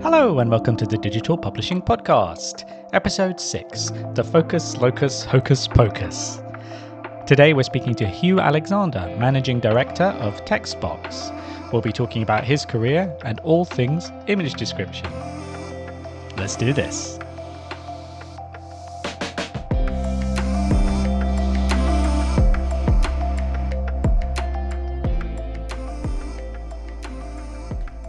Hello and welcome to the Digital Publishing Podcast, Episode 6, The Focus, Locus, Hocus, Pocus. Today we're speaking to Huw Alexander, Managing Director of textBOX. We'll be talking about his career and all things image description. Let's do this.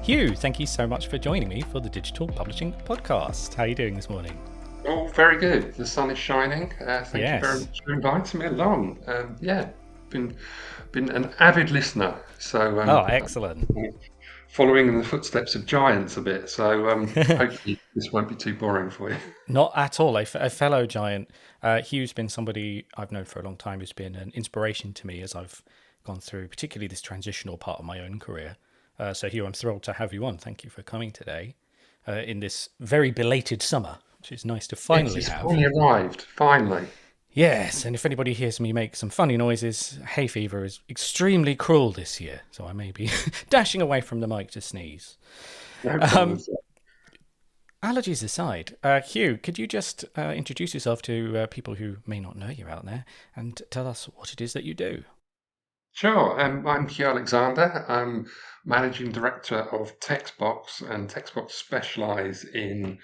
Huw, thank you so much for joining me for the Digital Publishing Podcast. How are you doing this morning? Oh, very good. The sun is shining. Thank you very much for inviting me along. Been an avid listener. So Excellent. Following in the footsteps of giants a bit. So hopefully this won't be too boring for you. Not at all. A fellow giant. Huw's been somebody I've known for a long time who's been an inspiration to me as I've gone through particularly this transitional part of my own career. So Huw, I'm thrilled to have you on. Thank you for coming today in this very belated summer, which is nice to finally have. Finally arrived, finally. Yes, and if anybody hears me make some funny noises, hay fever is extremely cruel this year, so I may be dashing away from the mic to sneeze. No problem. Allergies aside, Huw, could you just introduce yourself to people who may not know you out there and tell us what it is that you do? Sure. I'm Huw Alexander. I'm Managing Director of textBOX, and textBOX specialise in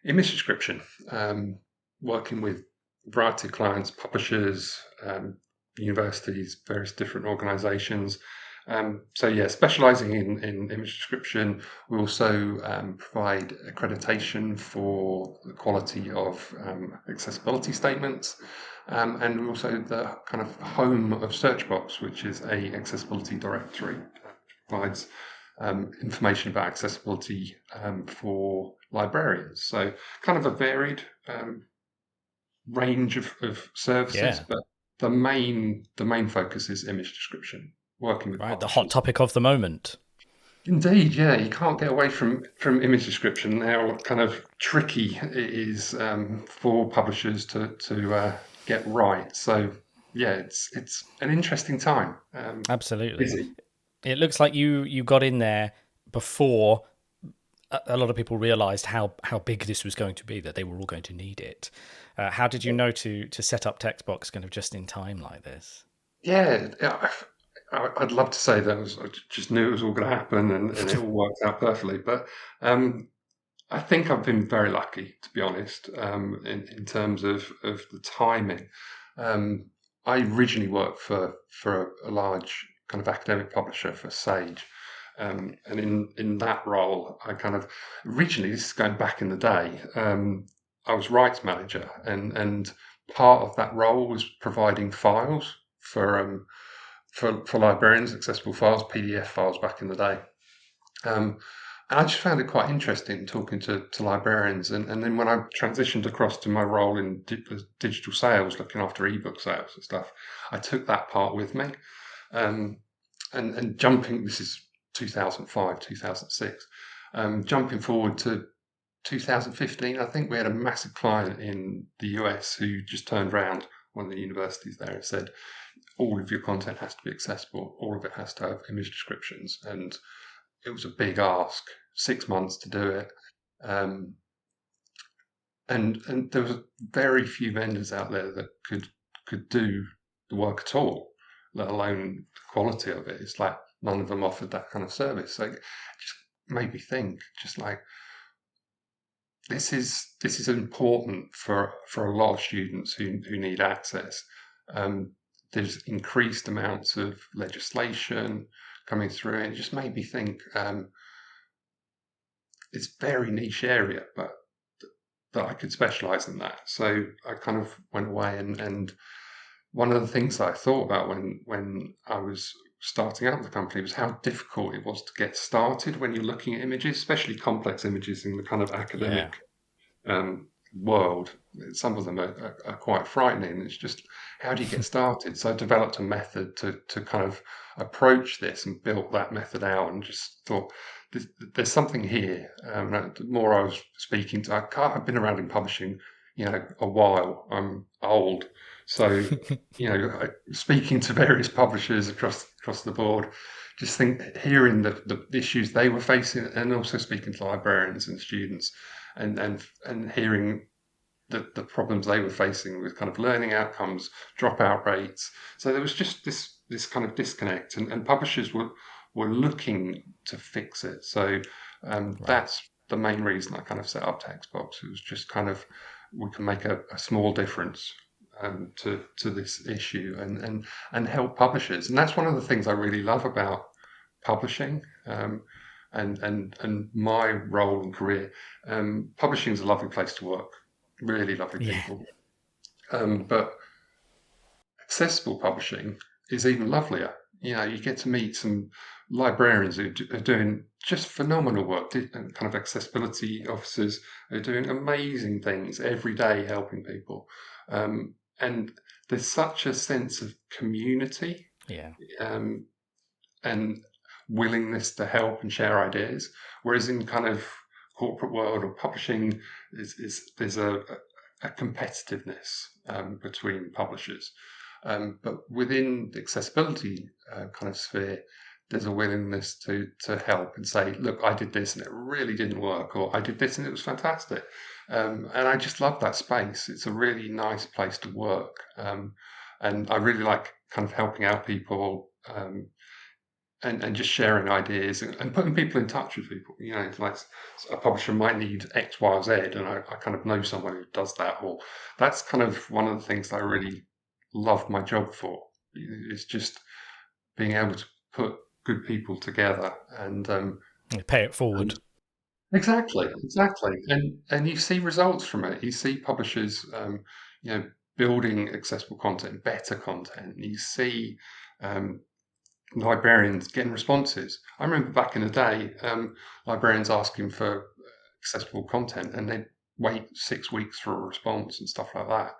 image description, working with a variety of clients, publishers, universities, various different organisations. Specialising in image description. We also provide accreditation for the quality of accessibility statements. And we're also the kind of home of SearchBox, which is a accessibility directory that provides information about accessibility for librarians. So kind of a varied range of services, but the main focus is image description, working with the hot topic of the moment. Indeed, yeah, you can't get away from image description. How kind of tricky it is for publishers to get right. So yeah, it's an interesting time. Absolutely. Busy. It looks like you got in there before a lot of people realised how big this was going to be, that they were all going to need it. How did you know to set up textBOX kind of just in time like this? Yeah, I'd love to say that I just knew it was all going to happen and it all worked out perfectly. But I think I've been very lucky, to be honest, in terms of the timing. I originally worked for a large kind of academic publisher, for Sage. And in that role, I kind of originally, this is going back in the day, I was rights manager, and part of that role was providing files for librarians, accessible files, PDF files back in the day. And I just found it quite interesting talking to librarians. And then when I transitioned across to my role in digital sales, looking after ebook sales and stuff, I took that part with me. And jumping, this is 2005, 2006, jumping forward to 2015, I think we had a massive client in the US who just turned around, one of the universities there, and said, all of your content has to be accessible, all of it has to have image descriptions. And it was a big ask, 6 months to do it. And there was very few vendors out there that could do the work at all, let alone the quality of it. It's like none of them offered that kind of service. So it just made me think, just like, this is important for a lot of students who need access. There's increased amounts of legislation coming through, and it just made me think it's a very niche area, but that I could specialize in that. So I kind of went away, and one of the things that I thought about when I was starting out the company was how difficult it was to get started when you're looking at images, especially complex images in the kind of academic world. Some of them are quite frightening. It's just, how do you get started? So I developed a method to kind of approach this and built that method out, and just thought, there's something here. The more I was speaking to, I've been around in publishing, a while. I'm old, so speaking to various publishers across the board, just hearing the issues they were facing, and also speaking to librarians and students, and hearing the problems they were facing with kind of learning outcomes, dropout rates. So there was just this kind of disconnect, and publishers were looking to fix it. So that's the main reason I kind of set up textBOX. It was just kind of, we can make a small difference to this issue, and help publishers. And that's one of the things I really love about publishing, and my role and career. Publishing is a lovely place to work, really lovely people. But accessible publishing is even lovelier. You get to meet some librarians who are doing just phenomenal work, and kind of accessibility officers who are doing amazing things every day helping people. And there's such a sense of community, and willingness to help and share ideas. Whereas in kind of corporate world or publishing, there's a competitiveness between publishers. But within the accessibility kind of sphere, there's a willingness to help and say, look, I did this and it really didn't work, or I did this and it was fantastic. And I just love that space. It's a really nice place to work. And I really like kind of helping out people, and just sharing ideas, and putting people in touch with people. Like a publisher might need X, Y, or Z, and I kind of know someone who does that. Or that's kind of one of the things that I really love my job for. It's just being able to put good people together and pay it forward. Exactly, and you see results from it. You see publishers, building accessible content, better content. You see librarians getting responses. I remember back in the day, librarians asking for accessible content, and they'd wait 6 weeks for a response and stuff like that.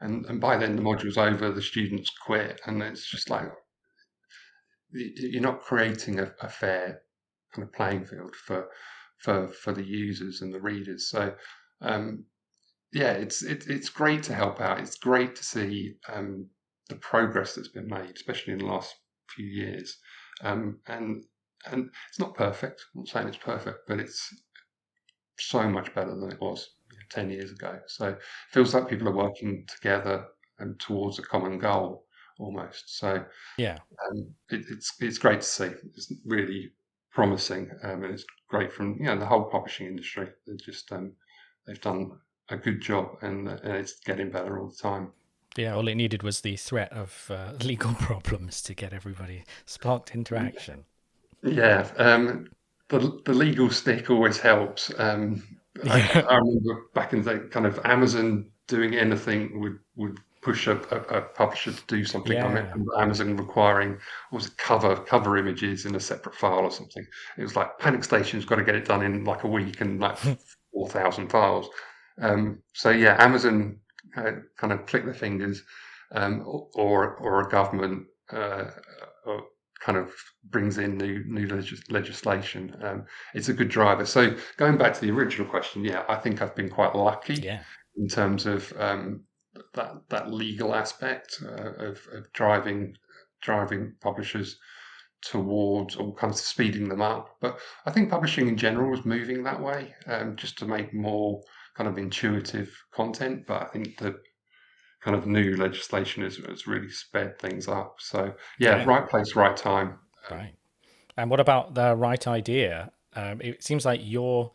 And by then the module's over, the students quit, and it's just like, you're not creating a fair kind of playing field for the users and the readers. So it's great to help out. It's great to see the progress that's been made, especially in the last few years. And it's not perfect. I'm not saying it's perfect, but it's so much better than it was 10 years ago. So it feels like people are working together and towards a common goal almost. So it's great to see. It's really promising, and it's great from the whole publishing industry. They've done a good job, and it's getting better all the time. Yeah, all it needed was the threat of legal problems to get everybody sparked interaction. Yeah, the legal stick always helps. I remember back in the day, kind of Amazon doing anything would push a publisher to do something. I remember Amazon requiring, cover images in a separate file or something. It was like, Panic Station's got to get it done in like a week and like 4,000 files. So yeah, Amazon kind of click their fingers, or a government kind of brings in new legislation. It's a good driver. So going back to the original question, I think I've been quite lucky in terms of that legal aspect of driving publishers towards, or kind of speeding them up. But I think publishing in general is moving that way, just to make more kind of intuitive content. But I think the kind of new legislation has really sped things up. So right place, right time. Right. And what about the right idea? It seems like your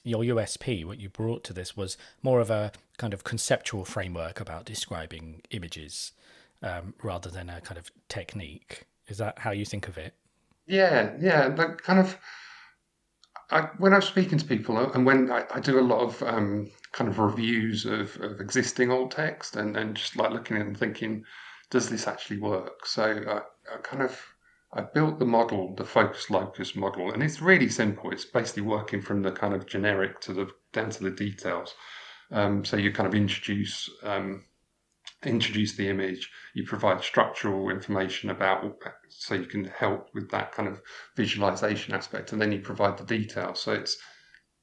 USP, what you brought to this, was more of a kind of conceptual framework about describing images, rather than a kind of technique. Is that how you think of it? Yeah. That kind of, when I'm speaking to people, and when I do a lot of kind of reviews of existing old text, and just like looking at it and thinking, does this actually work? So I built the model, the Focus Locus model, and it's really simple. It's basically working from the kind of generic down to the details. So you kind of introduce the image, you provide structural information so you can help with that kind of visualization aspect, and then you provide the details. So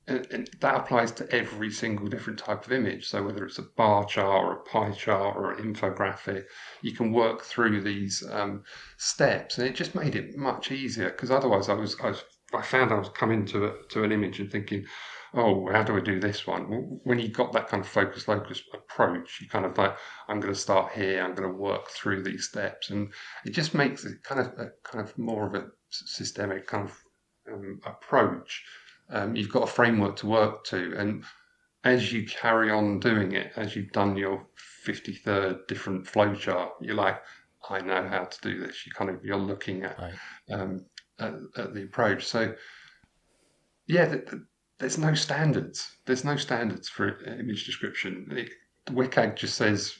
and that applies to every single different type of image. So whether it's a bar chart or a pie chart or an infographic, you can work through these steps, and it just made it much easier. Because otherwise, I found I was coming to an image and thinking, oh, how do I do this one? When you got that kind of focus locus approach, you kind of like, I'm going to start here. I'm going to work through these steps, and it just makes it kind of more of a systemic kind of approach. You've got a framework to work to, and as you carry on doing it, as you've done your 53rd different flowchart, you're like, I know how to do this. You're looking at at the approach. So yeah, there's no standards. There's no standards for image description. WCAG just says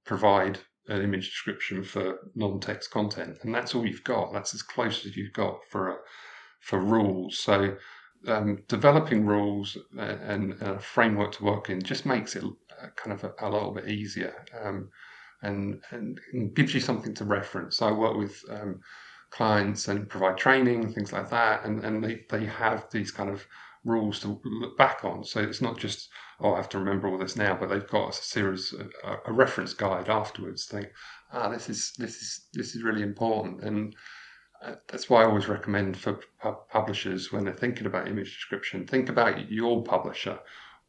provide an image description for non-text content, and that's all you've got. That's as close as you've got for rules. So developing rules and a framework to work in just makes it kind of a little bit easier, and gives you something to reference. I work with clients and provide training, things like that, and they have these kind of rules to look back on. So it's not just, oh, I have to remember all this now, but they've got a series, a reference guide afterwards. Think, this is really important, and that's why I always recommend for publishers, when they're thinking about image description, think about your publisher,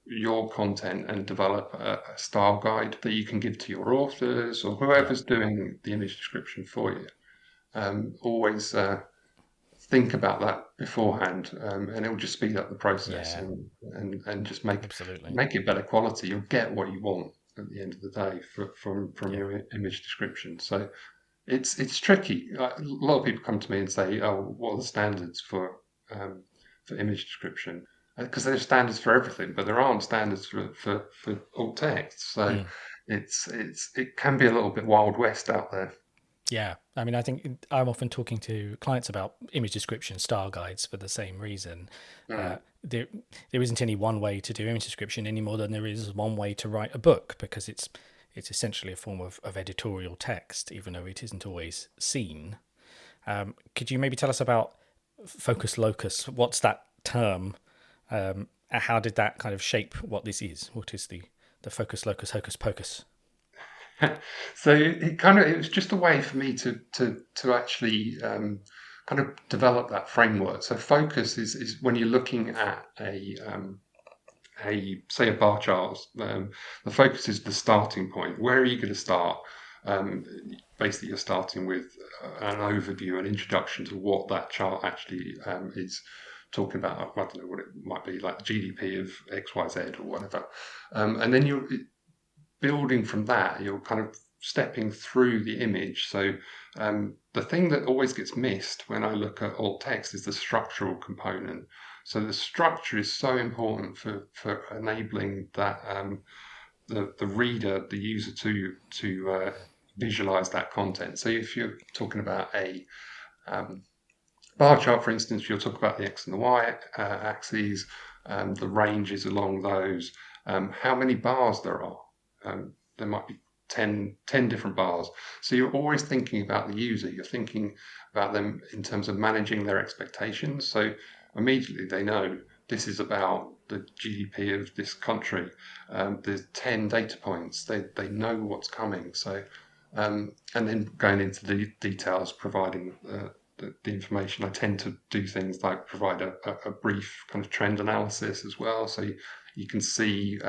your content, and develop a style guide that you can give to your authors or whoever's doing the image description for you. Always think about that beforehand, and it will just speed up the process and just make it better quality. You'll get what you want at the end of the day from your image description. So it's tricky. A lot of people come to me and say, "Oh, what are the standards for image description?" Because there's standards for everything, but there aren't standards for alt text. So it can be a little bit Wild West out there. Yeah, I mean, I think I'm often talking to clients about image description style guides for the same reason. There isn't any one way to do image description any more than there is one way to write a book, because it's essentially a form of editorial text, even though it isn't always seen. Could you maybe tell us about focus locus? What's that term? How did that kind of shape what this is? What is the focus locus hocus pocus? So it was just a way for me to actually kind of develop that framework. So focus is when you're looking at a say a bar chart. The focus is the starting point. Where are you going to start? Basically, you're starting with an overview, an introduction to what that chart actually is talking about. I don't know what it might be, like the GDP of XYZ or whatever, and then you're building from that. You're kind of stepping through the image. So the thing that always gets missed when I look at alt text is the structural component. So the structure is so important for enabling that the reader, the user, to visualize that content. So if you're talking about a bar chart, for instance, you'll talk about the X and the Y axes, the ranges along those, how many bars there are. There might be 10 different bars. So you're always thinking about the user. You're thinking about them in terms of managing their expectations. So immediately they know this is about the GDP of this country. There's 10 data points. They know what's coming. So and then going into the details, providing the information. I tend to do things like provide a brief kind of trend analysis as well. So you can see,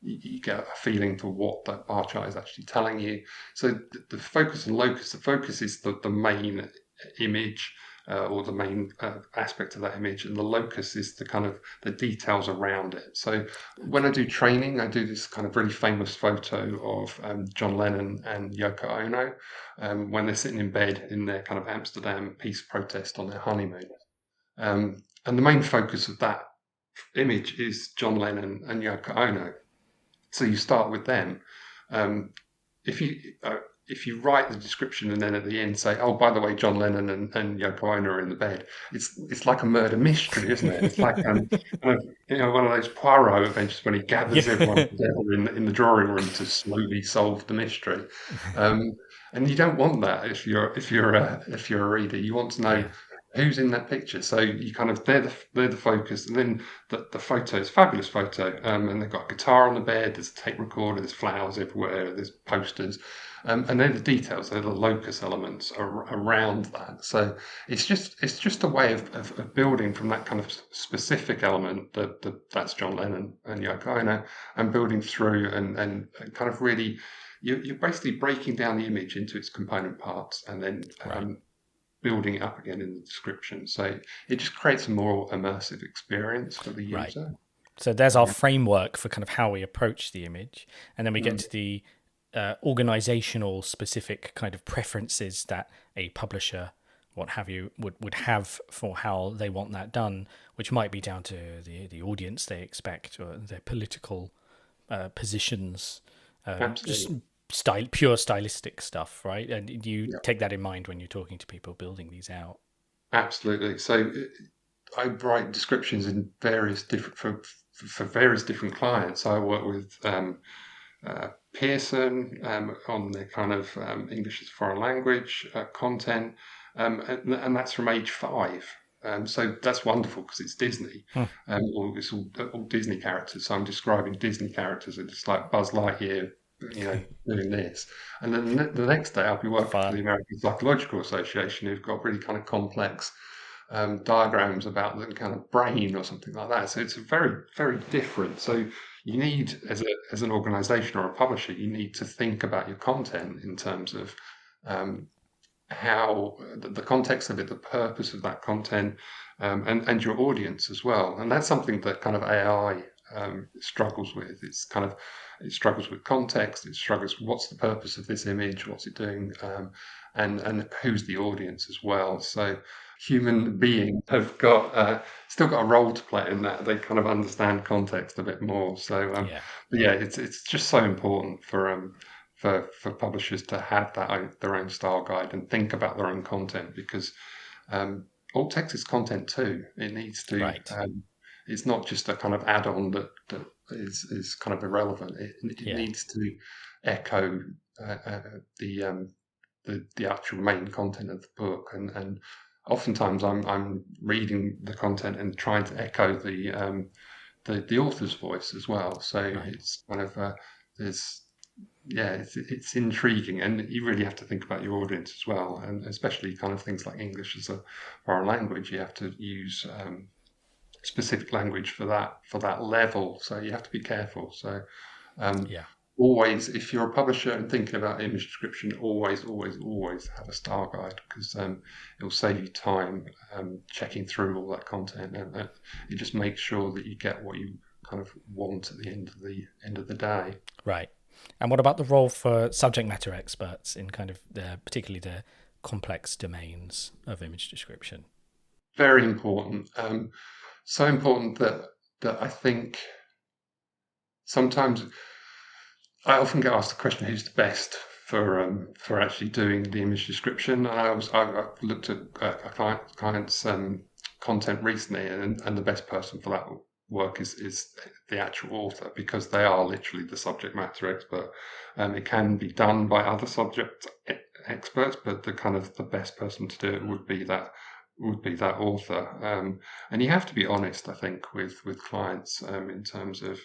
you get a feeling for what that bar chart is actually telling you. So the focus and locus, the focus is the main image, or the main aspect of that image, and the locus is the kind of the details around it. So when I do training, I do this kind of really famous photo of John Lennon and Yoko Ono when they're sitting in bed in their kind of Amsterdam peace protest on their honeymoon. And the main focus of that image is John Lennon and Yoko Ono. So you start with them. If you write the description and then at the end say, "Oh, by the way, John Lennon and Yoko Ono are in the bed," it's like a murder mystery, isn't it? It's like kind of, one of those Poirot adventures when he gathers everyone together in the drawing room to slowly solve the mystery. And you don't want that if you're a reader. You want to know who's in that picture. So you kind of they're the focus, and then the photo is a fabulous photo, and they've got a guitar on the bed. There's a tape recorder. There's flowers everywhere. There's posters, and they're the details. They're the locus elements around that. So it's just a way of building from that kind of specific element that's John Lennon and Yoko Ono, and building through and kind of really. You're basically breaking down the image into its component parts, and then building it up again in the description. So it just creates a more immersive experience for the user. Right. So there's our framework for kind of how we approach the image. And then we get to the organizational specific kind of preferences that a publisher, what have you, would have for how they want that done, which might be down to the audience they expect or their political positions, just pure stylistic stuff, right? And you take that in mind when you're talking to people building these out. Absolutely. So I write descriptions in various different for various different clients. I work with Pearson on the kind of English as a foreign language content, and that's from age 5. So that's wonderful because it's Disney, or it's all Disney characters. So I'm describing Disney characters, and it's like Buzz Lightyear, doing this. And then the next day I'll be working for the American Psychological Association, who've got really kind of complex diagrams about the kind of brain or something like that. So it's very, very different. So you need, as an organization or a publisher, you need to think about your content in terms of how the context of it, the purpose of that content, and your audience as well. And that's something that kind of AI struggles with. It struggles with context. It struggles with what's the purpose of this image, what's it doing, and who's the audience as well. So human beings have got still got a role to play in that. They kind of understand context a bit more. So but yeah, it's just so important for publishers to have their own style guide and think about their own content, because alt text is content too. It needs to. It's not just a kind of add-on that is kind of irrelevant. It needs to echo the actual main content of the book, and oftentimes I'm reading the content and trying to echo the author's voice as well. So it's kind of it's intriguing, and you really have to think about your audience as well, and especially kind of things like English as a foreign language. You have to use specific language for that level, so you have to be careful. So always, if you're a publisher and thinking about image description, always have a style guide, because it'll save you time checking through all that content, and it just makes sure that you get what you kind of want at the end of the day. Right. And what about the role for subject matter experts in kind of particularly the complex domains of image description? Very important. So important that I think sometimes I often get asked the question, who's the best for actually doing the image description? And I looked at a client's content recently, and the best person for that work is the actual author, because they are literally the subject matter expert. It can be done by other subject experts, but the best person to do it would be that author. And you have to be honest, I think, with clients in terms of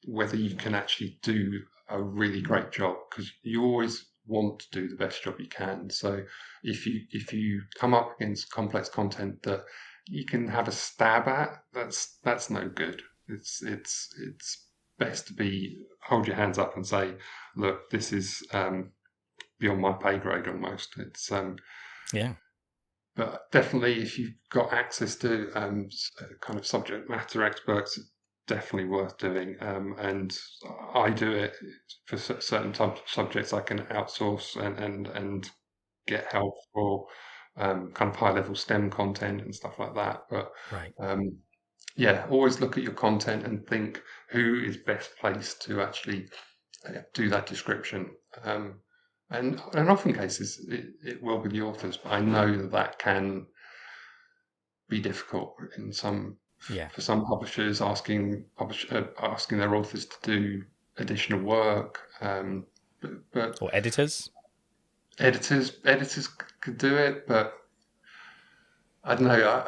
whether you can actually do a really great job, because you always want to do the best job you can. So if you come up against complex content that you can have a stab at, that's no good. It's best to hold your hands up and say, look, this is beyond my pay grade almost. It's but definitely, if you've got access to kind of subject matter experts, definitely worth doing. And I do it for certain types of subjects. I can outsource and get help for kind of high level STEM content and stuff like that. But always look at your content and think who is best placed to actually do that description. And in often cases, it will be the authors, but I know that can be difficult for some publishers, asking their authors to do additional work. Or editors could do it, but I don't know.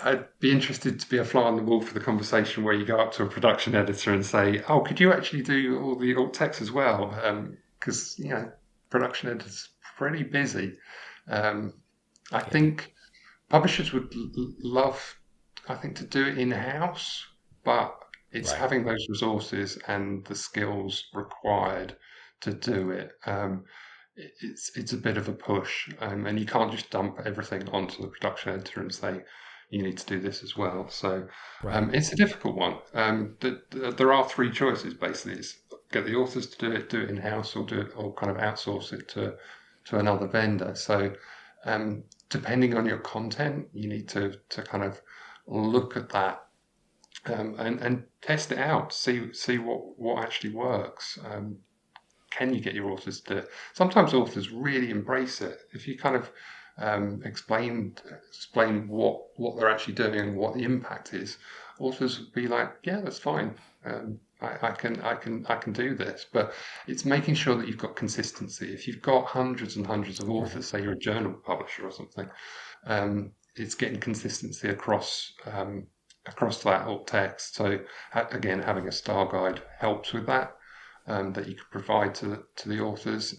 I'd be interested to be a fly on the wall for the conversation where you go up to a production editor and say, "Oh, could you actually do all the alt text as well?" Because production editors pretty busy. Um, I Yeah. think publishers would love, I think, to do it in house, but it's Right. having those resources and the skills required to do it. It's a bit of a push, and you can't just dump everything onto the production editor and say you need to do this as well. So Right. it's a difficult one. There are three choices basically: it's get the authors to do it in house, or do it, or kind of outsource it to another vendor. So depending on your content, you need to kind of look at that and test it out, see what actually works. Can you get your authors to? Sometimes authors really embrace it. If you kind of explain what they're actually doing and what the impact is, authors would be like, yeah, that's fine. I can do this. But it's making sure that you've got consistency. If you've got hundreds and hundreds of Right. authors, say you're a journal publisher or something, it's getting consistency across that alt text. So again, having a style guide helps with that. That you could provide to the authors.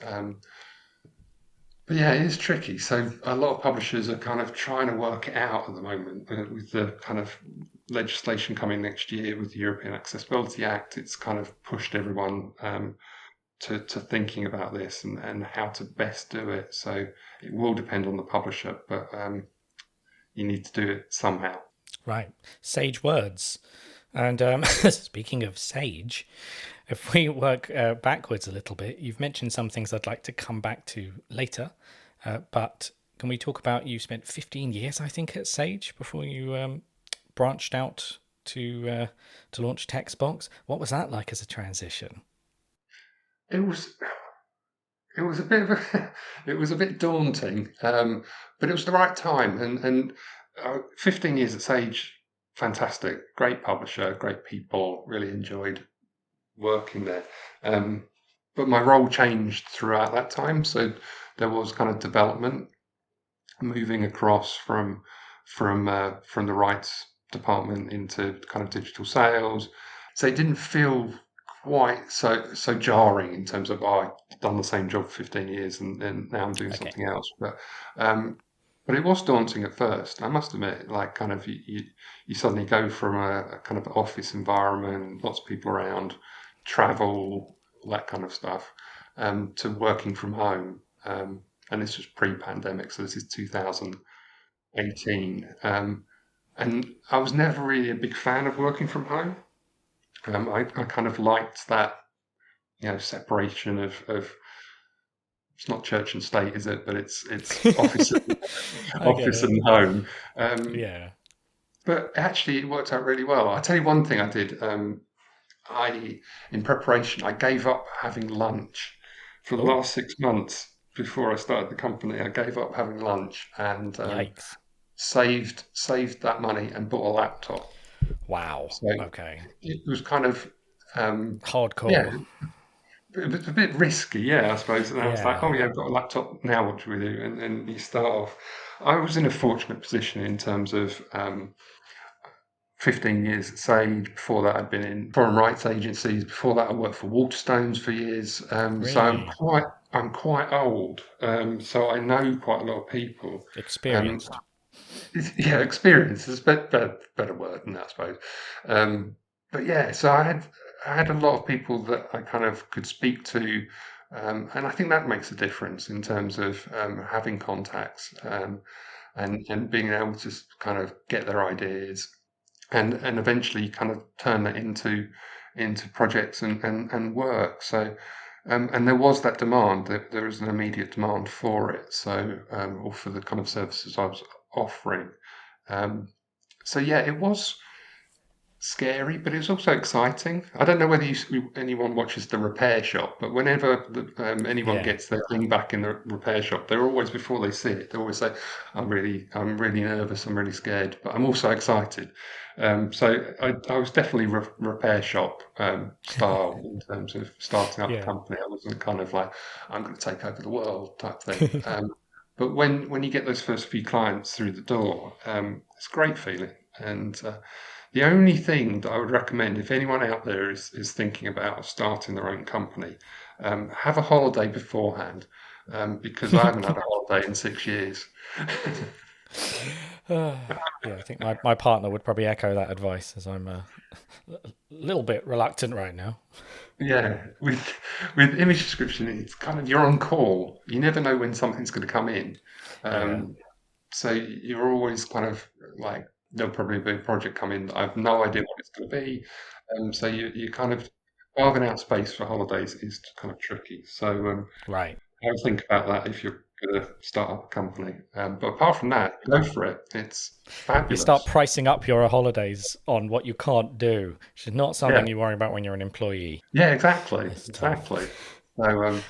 But yeah, it is tricky. So a lot of publishers are kind of trying to work it out at the moment with the kind of legislation coming next year with the European Accessibility Act. It's kind of pushed everyone to thinking about this and how to best do it. So it will depend on the publisher, but you need to do it somehow. Right. Sage words. And speaking of sage, if we work backwards a little bit, you've mentioned some things I'd like to come back to later. But can we talk about you spent 15 years, I think, at Sage before you branched out to launch textBOX? What was that like as a transition? It was it was a bit of a it was a bit daunting, but it was the right time. And 15 years at Sage, fantastic, great publisher, great people, really enjoyed working there. Um, but my role changed throughout that time, so there was kind of development, moving across from the rights department into kind of digital sales. So it didn't feel quite so jarring in terms of, oh, I've done the same job for 15 years and now I'm doing Okay. something else. Um, but it was daunting at first, I must admit. Like, kind of, you suddenly go from a kind of office environment, lots of people around, travel, all that kind of stuff, to working from home. And this was pre-pandemic, so this is 2018. And I was never really a big fan of working from home. I kind of liked that, separation of it's not church and state, is it? But it's office I get office it. and home. Um, Yeah. but actually, it worked out really well. I'll tell you one thing I did. In preparation, I gave up having lunch for the Oh, last 6 months before I started the company. I gave up having lunch and yikes. saved that money and bought a laptop. Wow. So Okay. it was kind of yeah, Hardcore. it was a bit risky, yeah, I suppose. And I was like, oh Yeah. yeah, I've got a laptop. Now what do we do? And you start off. I was in a fortunate position in terms of 15 years at Sage. Before that, I'd been in foreign rights agencies. Before that, I worked for Waterstones for years. So Really I'm quite old. So I know quite a lot of people. Um, experienced. yeah, experience is better word than that, I suppose. Um, but yeah, so I had a lot of people that I kind of could speak to, and I think that makes a difference in terms of having contacts, and being able to kind of get their ideas and eventually kind of turn that into projects and work. So and there was that demand. There was an immediate demand for it. So or for the kind of services I was offering. Um, so yeah, it was scary, but it was also exciting. I don't know whether anyone watches The Repair Shop, but whenever anyone Yeah. gets their thing back in the repair shop, they're always, before they see it, they always say, I'm really nervous, I'm really scared, but I'm also excited." So I was definitely repair shop style in terms of starting up a Yeah. company. I wasn't kind of like, I'm going to take over the world type thing. But when you get those first few clients through the door, it's a great feeling. And the only thing that I would recommend, if anyone out there is thinking about starting their own company, have a holiday beforehand, because I haven't had a holiday in 6 years. Yeah, I think my partner would probably echo that advice, as I'm a little bit reluctant right now. Yeah, with image description, it's kind of you're on call. You never know when something's going to come in. Yeah, Um, so you're always kind of like, there'll probably be a project coming. I have no idea what it's going to be. So you kind of carving out space for holidays is kind of tricky. So right. have a think about that if you're going to start up a company. But apart from that, go for it. It's You start fabulous. pricing up your holidays on what you can't do, which is not Yeah, something you worry about when you're an employee. yeah, exactly, It's tough. exactly. So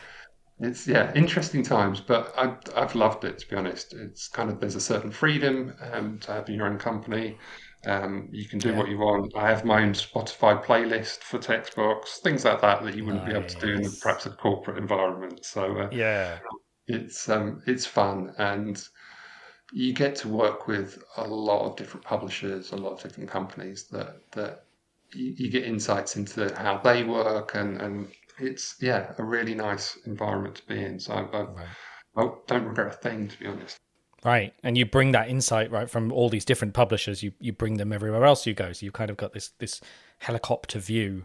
it's interesting times, but I've loved it, to be honest. It's kind of, there's a certain freedom to have your own company. You can do Yeah. what you want. I have my own Spotify playlist for textBOX, things like that that you wouldn't be able to do in Nice. perhaps a corporate environment. So Yeah. it's fun, and you get to work with a lot of different publishers, a lot of different companies that you get insights into how they work, and it's a really nice environment to be in. So Right. I don't regret a thing, to be honest. Right. And you bring that insight right from all these different publishers, you bring them everywhere else you go. So you kind of got this helicopter view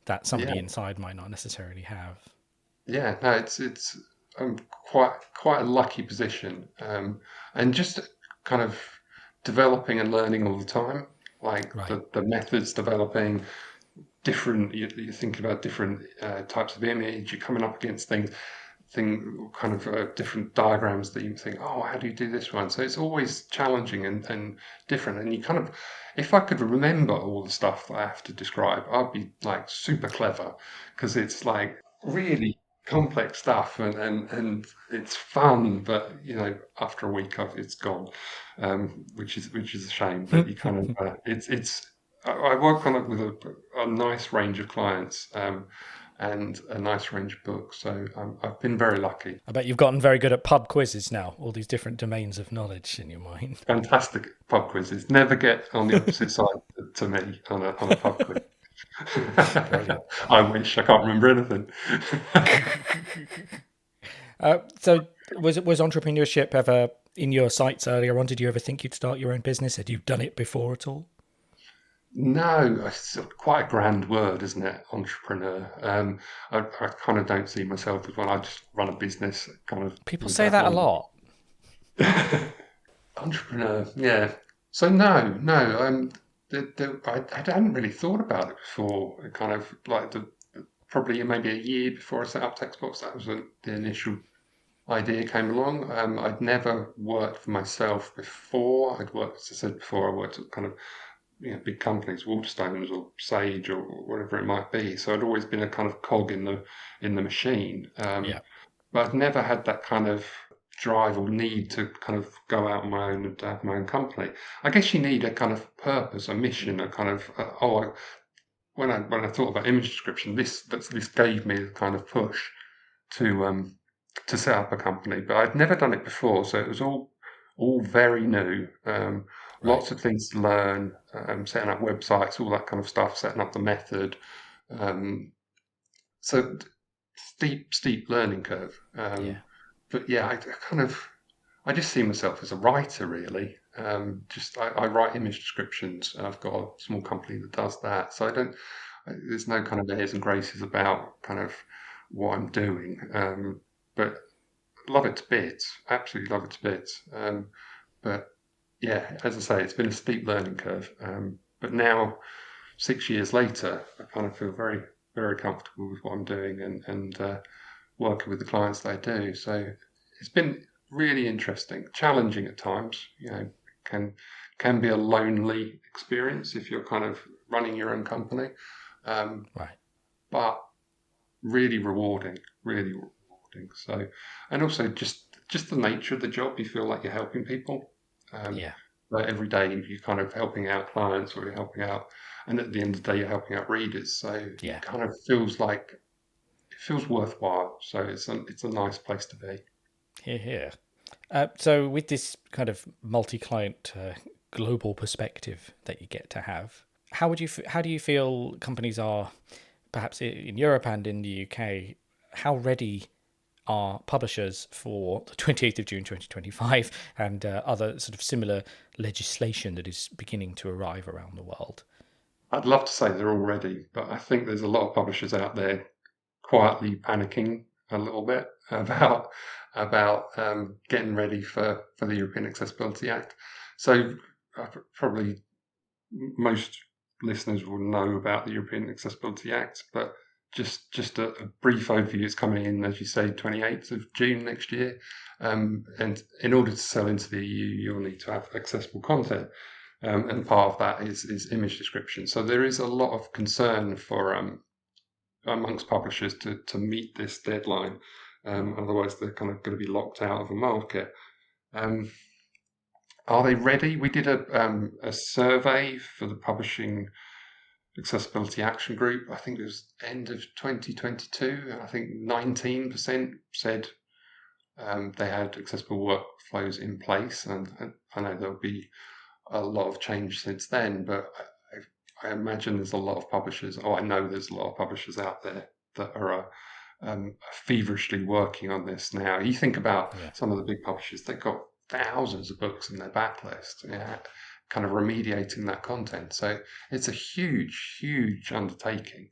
that Yeah, somebody inside might not necessarily have. yeah. No, it's quite a lucky position, and just kind of developing and learning all the time. Like Right. the methods developing, different. You're thinking about different types of image. You're coming up against kind of different diagrams that you think, oh, how do you do this one? So it's always challenging and different. And you kind of, if I could remember all the stuff that I have to describe, I'd be like super clever, because it's like really complex stuff, and it's fun. But after a week, it's gone, which is a shame. But you kind of it's I work on it with a nice range of clients. And a nice range of books. So I've been very lucky. I bet you've gotten very good at pub quizzes now, all these different domains of knowledge in your mind. Fantastic pub quizzes. Never get on the opposite side to me on a pub quiz. Brilliant. I wish. I can't remember anything. So was entrepreneurship ever in your sights earlier on? Did you ever think you'd start your own business? Had you done it before at all? No, it's quite a grand word, isn't it? Entrepreneur. I kind of don't see myself as one. I just run a business, kind of People with say that that a one. lot. Entrepreneur, yeah. So no. I hadn't really thought about it before. Kind of like probably maybe a year before I set up textBOX. That was when the initial idea came along. I'd never worked for myself before. I'd worked, as I said before, I worked at kind of big companies, Waterstones or Sage or whatever it might be. So I'd always been a kind of cog in the machine. Yeah. But I've never had that kind of drive or need to kind of go out on my own and to have my own company. I guess you need a kind of purpose, a mission, a kind of when I thought about image description, this gave me the kind of push to set up a company. But I'd never done it before, so it was all very new. Right. Lots of things to learn, setting up websites, all that kind of stuff, setting up the method. Um, so steep learning curve. Yeah. But yeah, I just see myself as a writer, really. Just I write image descriptions. I've got a small company that does that, so there's no kind of airs and graces about kind of what I'm doing. But love it to bits. Absolutely love it to bits. But yeah, as I say, it's been a steep learning curve. But now, 6 years later, I kind of feel very, very comfortable with what I'm doing, and working with the clients that I do. So it's been really interesting, challenging at times. Can can be a lonely experience if you're kind of running your own company, um, Right. but really rewarding, really rewarding. So, and also just the nature of the job, you feel like you're helping people. Um, Yeah. like every day you're kind of helping out clients, or you're helping out, and at the end of the day you're helping out readers. So it Yeah. kind of feels like it feels worthwhile. So it's a nice place to be. Here, here. So with this kind of multi-client global perspective that you get to have, how do you feel companies are, perhaps in Europe and in the UK, how ready are publishers for the 28th of June 2025 and other sort of similar legislation that is beginning to arrive around the world? I'd love to say they're all ready, but I think there's a lot of publishers out there quietly panicking a little bit about getting ready for the European Accessibility Act. So probably most listeners will know about the European Accessibility Act, but just a brief overview. It's coming in, as you say, 28th of June next year. And in order to sell into the EU, you'll need to have accessible content. And part of that is image description. So there is a lot of concern for amongst publishers to meet this deadline. Otherwise, they're kind of going to be locked out of the market. Are they ready? We did a survey for the Publishing Accessibility Action Group. I think it was end of 2022. And I think 19% said they had accessible workflows in place. And I know there'll be a lot of change since then, but I imagine there's a lot of publishers. I know there's a lot of publishers out there that are feverishly working on this now. You think about some of the big publishers; they've got thousands of books in their backlist, kind of remediating that content. So it's a huge, huge undertaking.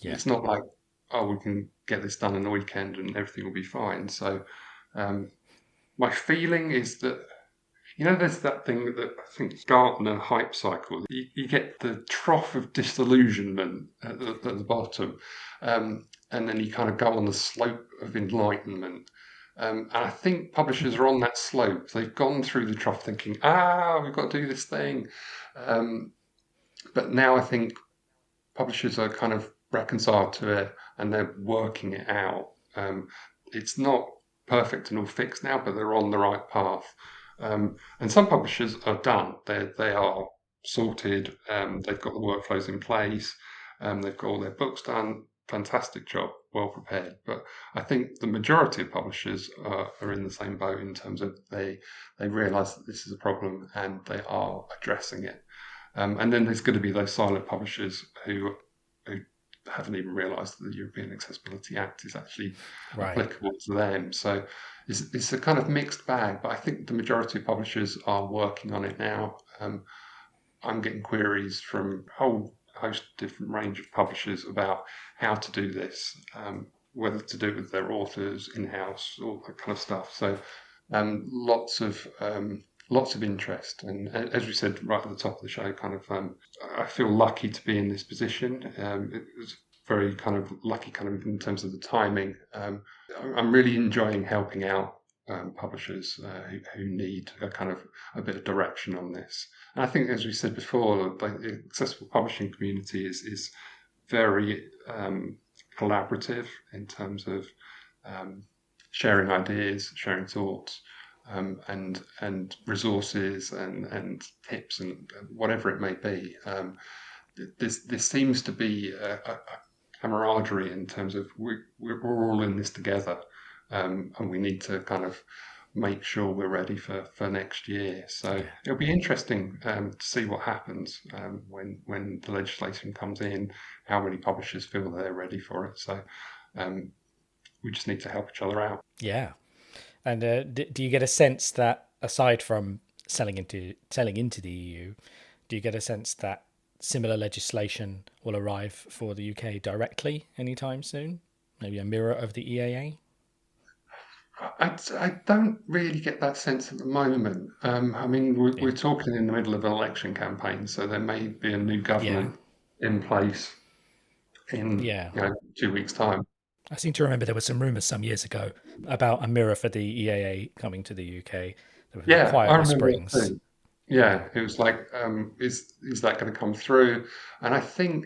It's not like, oh, we can get this done in a weekend and everything will be fine. So my feeling is that, there's that thing that I think Gartner hype cycle. You get the trough of disillusionment at the bottom, and then you kind of go on the slope of enlightenment. And I think publishers are on that slope. They've gone through the trough thinking, we've got to do this thing. But now I think publishers are kind of reconciled to it and they're working it out. It's not perfect and all fixed now, but they're on the right path. And some publishers are done. They are sorted. They've got the workflows in place. They've got all their books done. Fantastic job, well prepared. But I think the majority of publishers are in the same boat in terms of they realise that this is a problem and they are addressing it. And then there's going to be those silent publishers who haven't even realised that the European Accessibility Act is actually applicable to them. So it's a kind of mixed bag, but I think the majority of publishers are working on it now. I'm getting queries from a whole host of different range of publishers about how to do this, whether to do it with their authors in-house, all that kind of stuff. So lots of interest, and as we said right at the top of the show, kind of I feel lucky to be in this position. It was very kind of lucky, kind of in terms of the timing. I'm really enjoying helping out publishers who need a kind of a bit of direction on this. And I think, as we said before, the accessible publishing community is very collaborative in terms of sharing ideas, sharing thoughts. And resources and tips and whatever it may be. There seems to be a camaraderie in terms of we're all in this together, and we need to kind of make sure we're ready for next year. So it'll be interesting to see what happens when the legislation comes in, how many publishers feel they're ready for it. So we just need to help each other out. Yeah. And do you get a sense that, aside from selling into the EU, do you get a sense that similar legislation will arrive for the UK directly anytime soon? Maybe a mirror of the EAA? I don't really get that sense at the moment. I mean, we're talking in the middle of an election campaign, so there may be a new government in place in 2 weeks' time. I seem to remember there were some rumours some years ago about a mirror for the EAA coming to the UK. There were quiet whisperings. Yeah, it was like, is that going to come through? And I think,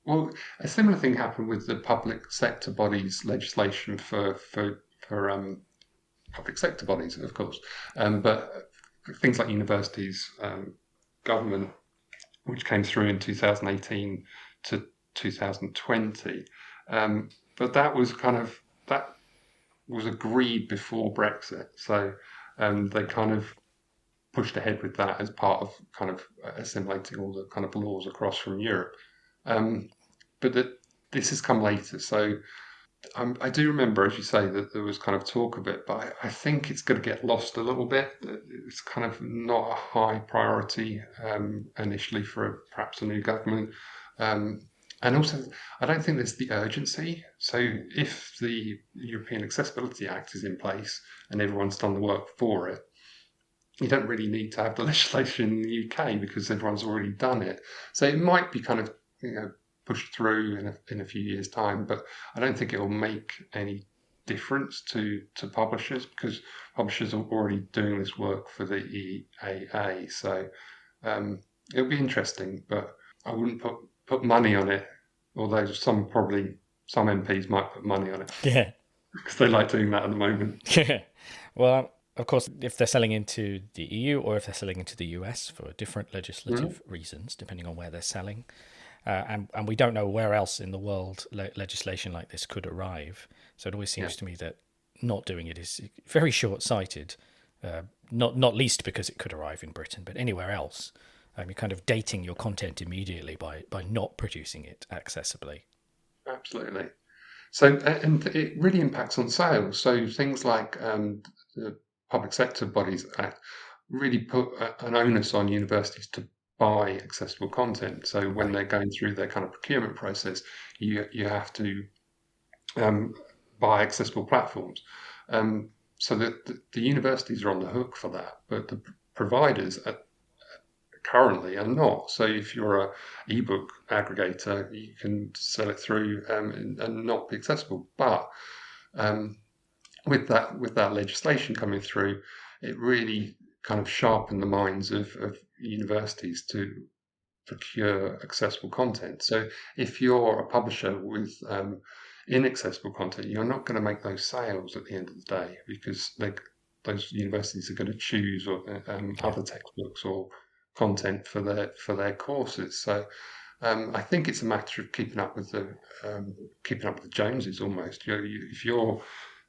well, a similar thing happened with the public sector bodies legislation for public sector bodies, of course, but things like universities, government, which came through in 2018 to 2020. But that was kind of was agreed before Brexit. So they kind of pushed ahead with that as part of kind of assimilating all the kind of laws across from Europe. Um, but this has come later. So I do remember, as you say, that there was kind of talk of it, but I think it's going to get lost a little bit. It's kind of not a high priority initially for perhaps a new government. Um, and also, I don't think there's the urgency. So if the European Accessibility Act is in place and everyone's done the work for it, you don't really need to have the legislation in the UK because everyone's already done it. So it might be kind of pushed through in a few years' time, but I don't think it will make any difference to publishers because publishers are already doing this work for the EAA. So it'll be interesting, but I wouldn't put money on it. Although some MPs might put money on it Yeah. because they like doing that at the moment. Yeah. Well, of course, if they're selling into the EU or if they're selling into the US for different legislative reasons, depending on where they're selling, and we don't know where else in the world legislation like this could arrive. So it always seems to me that not doing it is very short-sighted, not least because it could arrive in Britain, but anywhere else. You're kind of dating your content immediately by not producing it accessibly. Absolutely. So, and it really impacts on sales. So things like the public sector bodies act really put an onus on universities to buy accessible content. So when they're going through their kind of procurement process, you have to buy accessible platforms. So that the universities are on the hook for that, but the providers currently are not. So if you're a ebook aggregator, you can sell it through and not be accessible. But um, with that legislation coming through, it really kind of sharpened the minds of universities to procure accessible content. So if you're a publisher with inaccessible content, you're not going to make those sales at the end of the day because those universities are going to choose other textbooks or content for their courses. So I think it's a matter of keeping up with the Joneses almost. If you're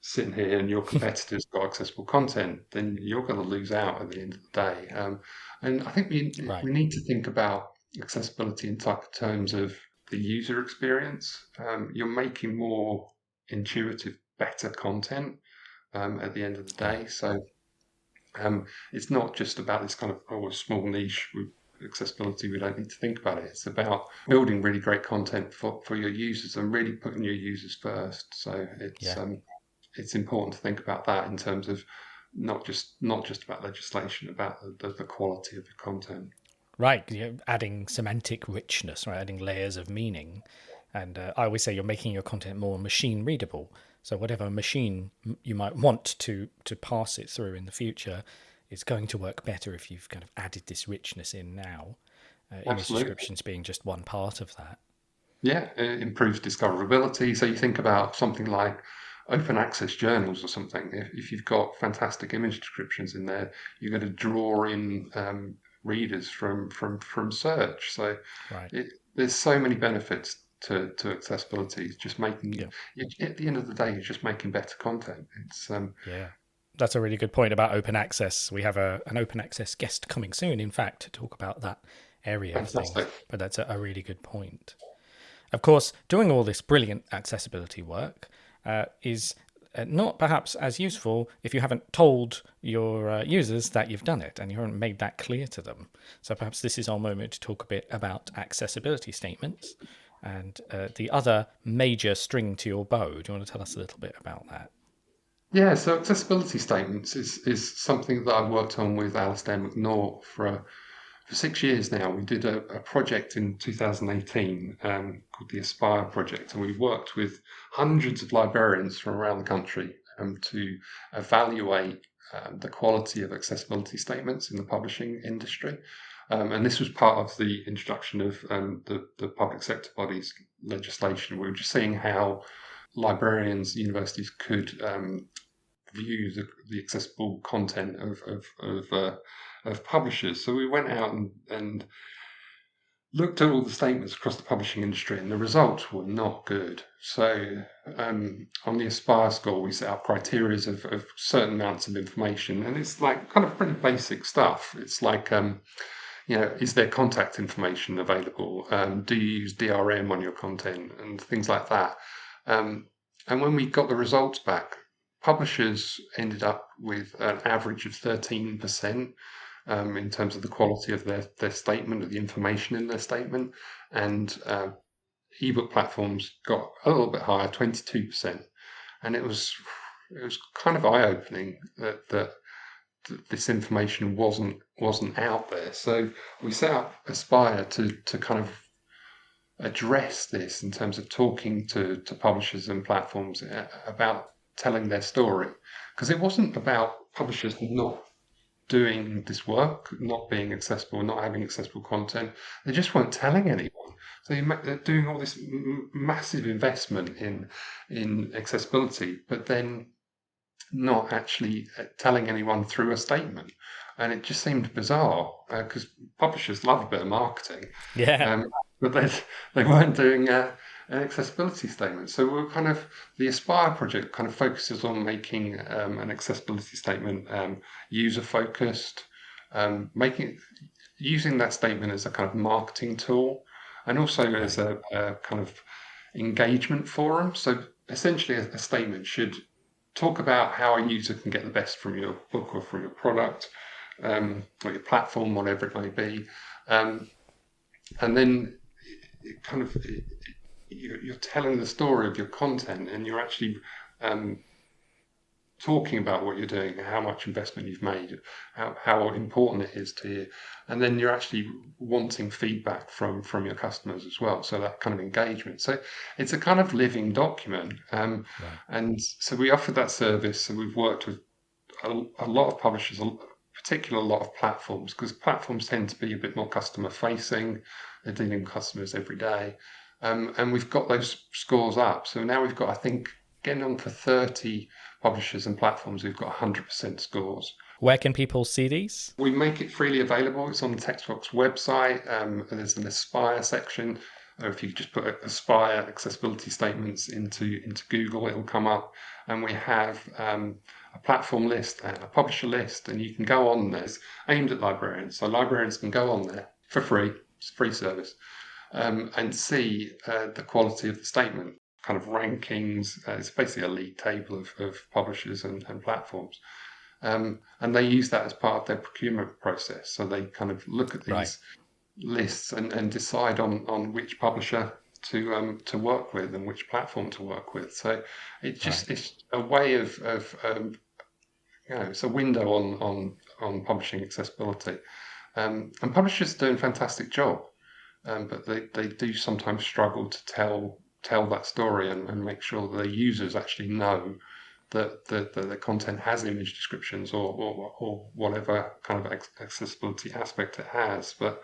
sitting here and your competitor's got accessible content, then you're going to lose out at the end of the day. And I think we need to think about accessibility in terms of the user experience. You're making more intuitive, better content at the end of the day. So it's not just about this kind of small niche with accessibility. We don't need to think about it. It's about building really great content for your users and really putting your users first. So it's important to think about that in terms of not just about legislation, about the quality of the content. Right, adding semantic richness, right, adding layers of meaning. And I always say you're making your content more machine readable. So whatever machine you might want to pass it through in the future, it's going to work better if you've kind of added this richness in now. Image descriptions being just one part of that. Yeah, it improves discoverability. So you think about something like open access journals or something. If you've got fantastic image descriptions in there, you're going to draw in readers from search. So there's so many benefits to accessibility. It's just making at the end of the day, you're just making better content. It's that's a really good point about open access. We have an open access guest coming soon, in fact, to talk about that area of things. But that's a really good point. Of course, doing all this brilliant accessibility work is not perhaps as useful if you haven't told your users that you've done it and you haven't made that clear to them. So perhaps this is our moment to talk a bit about accessibility statements and the other major string to your bow. Do you want to tell us a little bit about that? Yeah, so accessibility statements is something that I've worked on with Alistair McNaught for 6 years now. We did a project in 2018 called the Aspire project, and we worked with hundreds of librarians from around the country to evaluate the quality of accessibility statements in the publishing industry. And this was part of the introduction of the public sector bodies legislation. We were just seeing how librarians, universities could view the accessible content of publishers. So we went out and looked at all the statements across the publishing industry, and the results were not good. So on the Aspire score, we set up criteria of certain amounts of information, and it's like kind of pretty basic stuff. It's like, is there contact information available? Do you use DRM on your content and things like that? And when we got the results back, publishers ended up with an average of 13%. In terms of the quality of their statement, of the information in their statement, and ebook platforms got a little bit higher, 22%, and it was kind of eye opening that this information wasn't out there. So we set up Aspire to kind of address this in terms of talking to publishers and platforms about telling their story, because it wasn't about publishers not doing this work, not being accessible, not having accessible content. They just weren't telling anyone. So they're doing all this massive investment in accessibility, but then not actually telling anyone through a statement. And it just seemed bizarre, because publishers love a bit of marketing, Yeah. but they weren't doing an accessibility statement. So we're kind of, the Aspire project kind of focuses on making an accessibility statement user focused, using that statement as a kind of marketing tool, and also as a kind of engagement forum. So essentially, a statement should talk about how a user can get the best from your book or from your product, or your platform, whatever it may be, and then you're telling the story of your content, and you're actually talking about what you're doing, how much investment you've made, how important it is to you, and then you're actually wanting feedback from your customers as well. So that kind of engagement. So it's a kind of living document, and so we offer that service. So we've worked with a lot of publishers, particularly a lot of platforms, because platforms tend to be a bit more customer facing. They're dealing with customers every day. And we've got those scores up. So now we've got, I think, getting on for 30 publishers and platforms who've got 100% scores. Where can people see these? We make it freely available. It's on the textBOX website. And there's an Aspire section. Or if you just put Aspire accessibility statements into Google, it'll come up. And we have a platform list and a publisher list, and you can go on there. It's aimed at librarians. So librarians can go on there for free. It's a free service. And see the quality of the statement, kind of rankings. It's basically a league table of publishers and platforms. And they use that as part of their procurement process. So they kind of look at these lists and decide on which publisher to work with and which platform to work with. So it's a way of it's a window on publishing accessibility. And publishers are doing a fantastic job. But they do sometimes struggle to tell that story and make sure that their users actually know that the content has image descriptions or whatever kind of accessibility aspect it has. But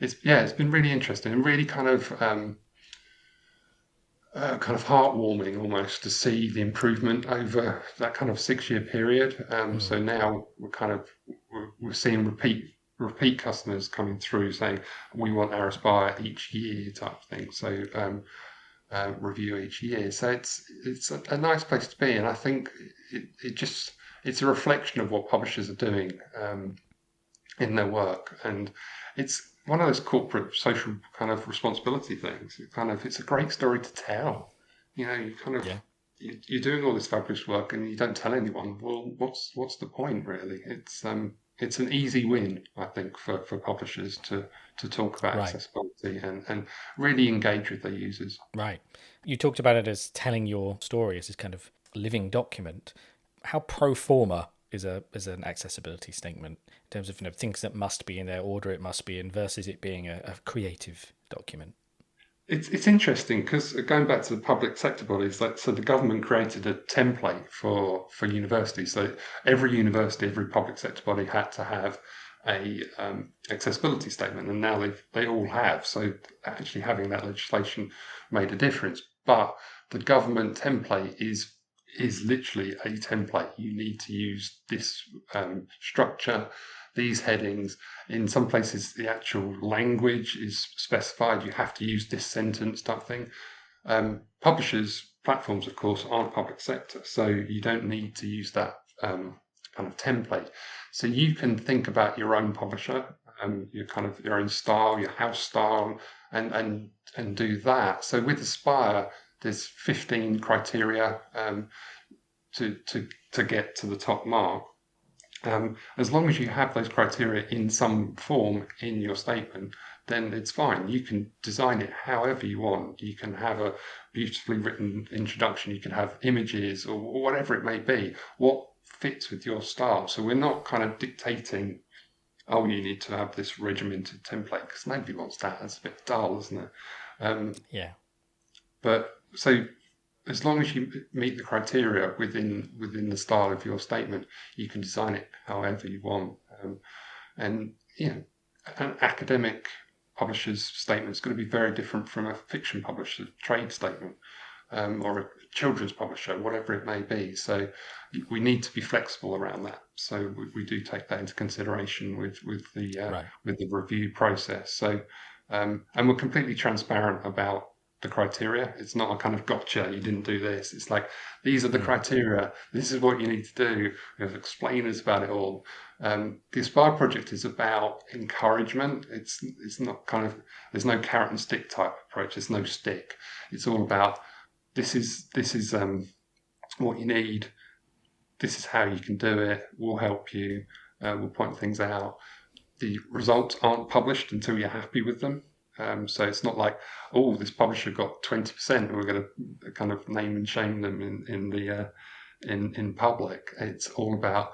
it's been really interesting and really kind of heartwarming almost to see the improvement over that kind of 6-year period. So now we're seeing repeat customers coming through saying we want our Aspire each year type thing. So review each year. So it's a nice place to be, and I think it's a reflection of what publishers are doing in their work, and it's one of those corporate social kind of responsibility things. It's a great story to tell. You're doing all this fabulous work and you don't tell anyone. Well, what's the point really? It's an easy win, I think, for publishers to talk about accessibility and really engage with their users. Right. You talked about it as telling your story as this kind of living document. How pro forma is an accessibility statement in terms of things that must be in their order it must be in versus it being a creative document? It's interesting because going back to the public sector bodies, so the government created a template for universities. So every university, every public sector body had to have a accessibility statement, and now they all have. So actually having that legislation made a difference. But the government template is literally a template. You need to use this structure. these headings. In some places, the actual language is specified. You have to use this sentence type thing. Publishers, platforms, of course, aren't public sector, so you don't need to use that kind of template. So you can think about your own publisher, your own style, your house style, and do that. So with Aspire, there's 15 criteria to get to the top mark. As long as you have those criteria in some form in your statement, then it's fine. You can design it however you want. You can have a beautifully written introduction. You can have images or whatever it may be. What fits with your style? So we're not kind of dictating, oh, you need to have this regimented template, because nobody wants that. It's a bit dull, isn't it? Yeah. But so as long as you meet the criteria within the style of your statement, you can design it however you want. And an academic publisher's statement is going to be very different from a fiction publisher's trade statement, or a children's publisher, whatever it may be. So we need to be flexible around that. So we do take that into consideration with the review process. So and we're completely transparent about the criteria. It's not a kind of gotcha, you didn't do this. It's like, these are the criteria, this is what you need to do. There's explainers about it all. The Aspire project is about encouragement. It's not kind of, there's no carrot and stick type approach. There's no stick. It's all about, this is what you need. This is how you can do it. We'll help you. We'll point things out. The results aren't published until you're happy with them. So it's not like, oh, this publisher got 20% and we're going to kind of name and shame them in public. It's all about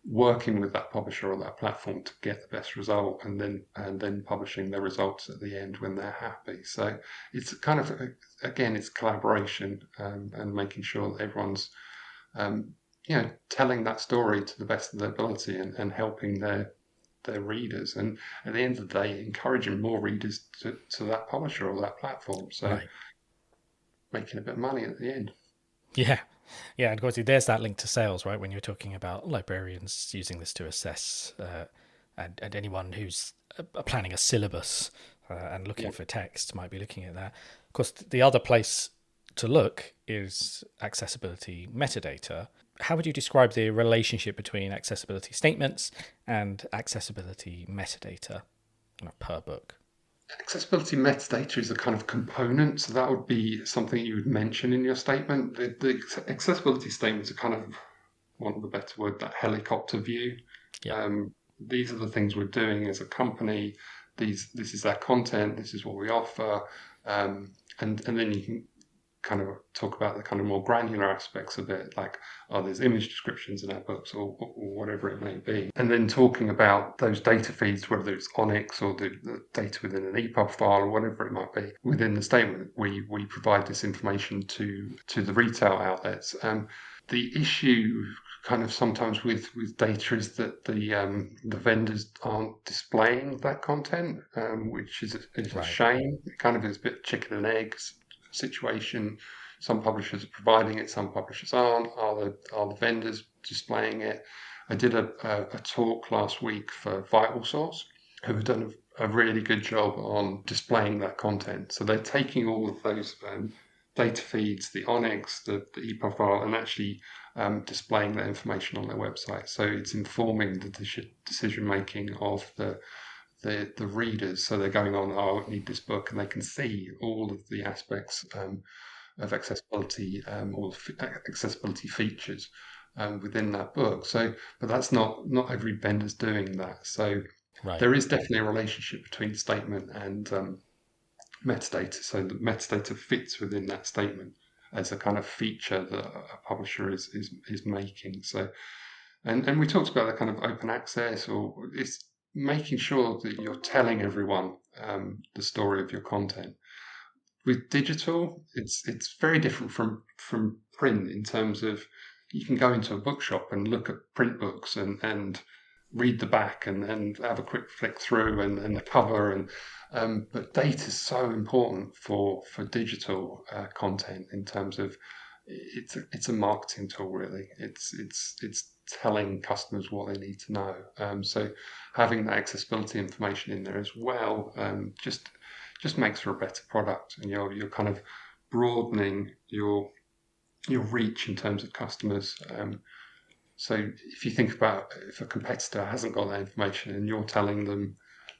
working with that publisher or that platform to get the best result, and then publishing their results at the end when they're happy. So it's kind of, again, it's collaboration, and making sure that everyone's telling that story to the best of their ability, and helping their readers, and at the end of the day, encouraging more readers to that publisher or that platform. So making a bit of money at the end. Yeah. And of course, there's that link to sales, right? When you're talking about librarians using this to assess, and anyone who's planning a syllabus and looking for text might be looking at that. Of course, the other place to look is accessibility metadata. How would you describe the relationship between accessibility statements and accessibility metadata per book? Accessibility metadata is a kind of component, so that would be something you would mention in your statement. The accessibility statements are kind of, want of a better word, that helicopter view. Yeah. These are the things we're doing as a company. This is our content. This is what we offer, and then you can kind of talk about the kind of more granular aspects of it, like, oh, there's image descriptions in our books, or whatever it may be. And then talking about those data feeds, whether it's Onyx or the data within an EPUB file or whatever it might be. Within the statement, we provide this information to the retail outlets. The issue kind of sometimes with data is that the vendors aren't displaying that content, which is a shame. It kind of is a bit chicken and eggs situation. Some publishers are providing it, some publishers aren't. Are the vendors displaying it? I did a talk last week for Vital Source, who have done a really good job on displaying that content. So they're taking all of those data feeds, the Onyx, the EPUB file, and actually displaying that information on their website. So it's informing the decision making of the readers. So they're going on, oh, I need this book, and they can see all of the aspects of accessibility, or accessibility features within that book. So, but that's not every vendor's doing that. So there is definitely a relationship between statement and metadata. So the metadata fits within that statement as a kind of feature that a publisher is making. So, and we talked about the kind of open access, or it's making sure that you're telling everyone the story of your content. With digital, it's very different from print in terms of, you can go into a bookshop and look at print books and read the back and have a quick flick through and the cover, and but data is so important for digital content in terms of it's a marketing tool, really. It's telling customers what they need to know. So having that accessibility information in there as well just makes for a better product, and you're kind of broadening your reach in terms of customers. So if you think about if a competitor hasn't got that information and you're telling them,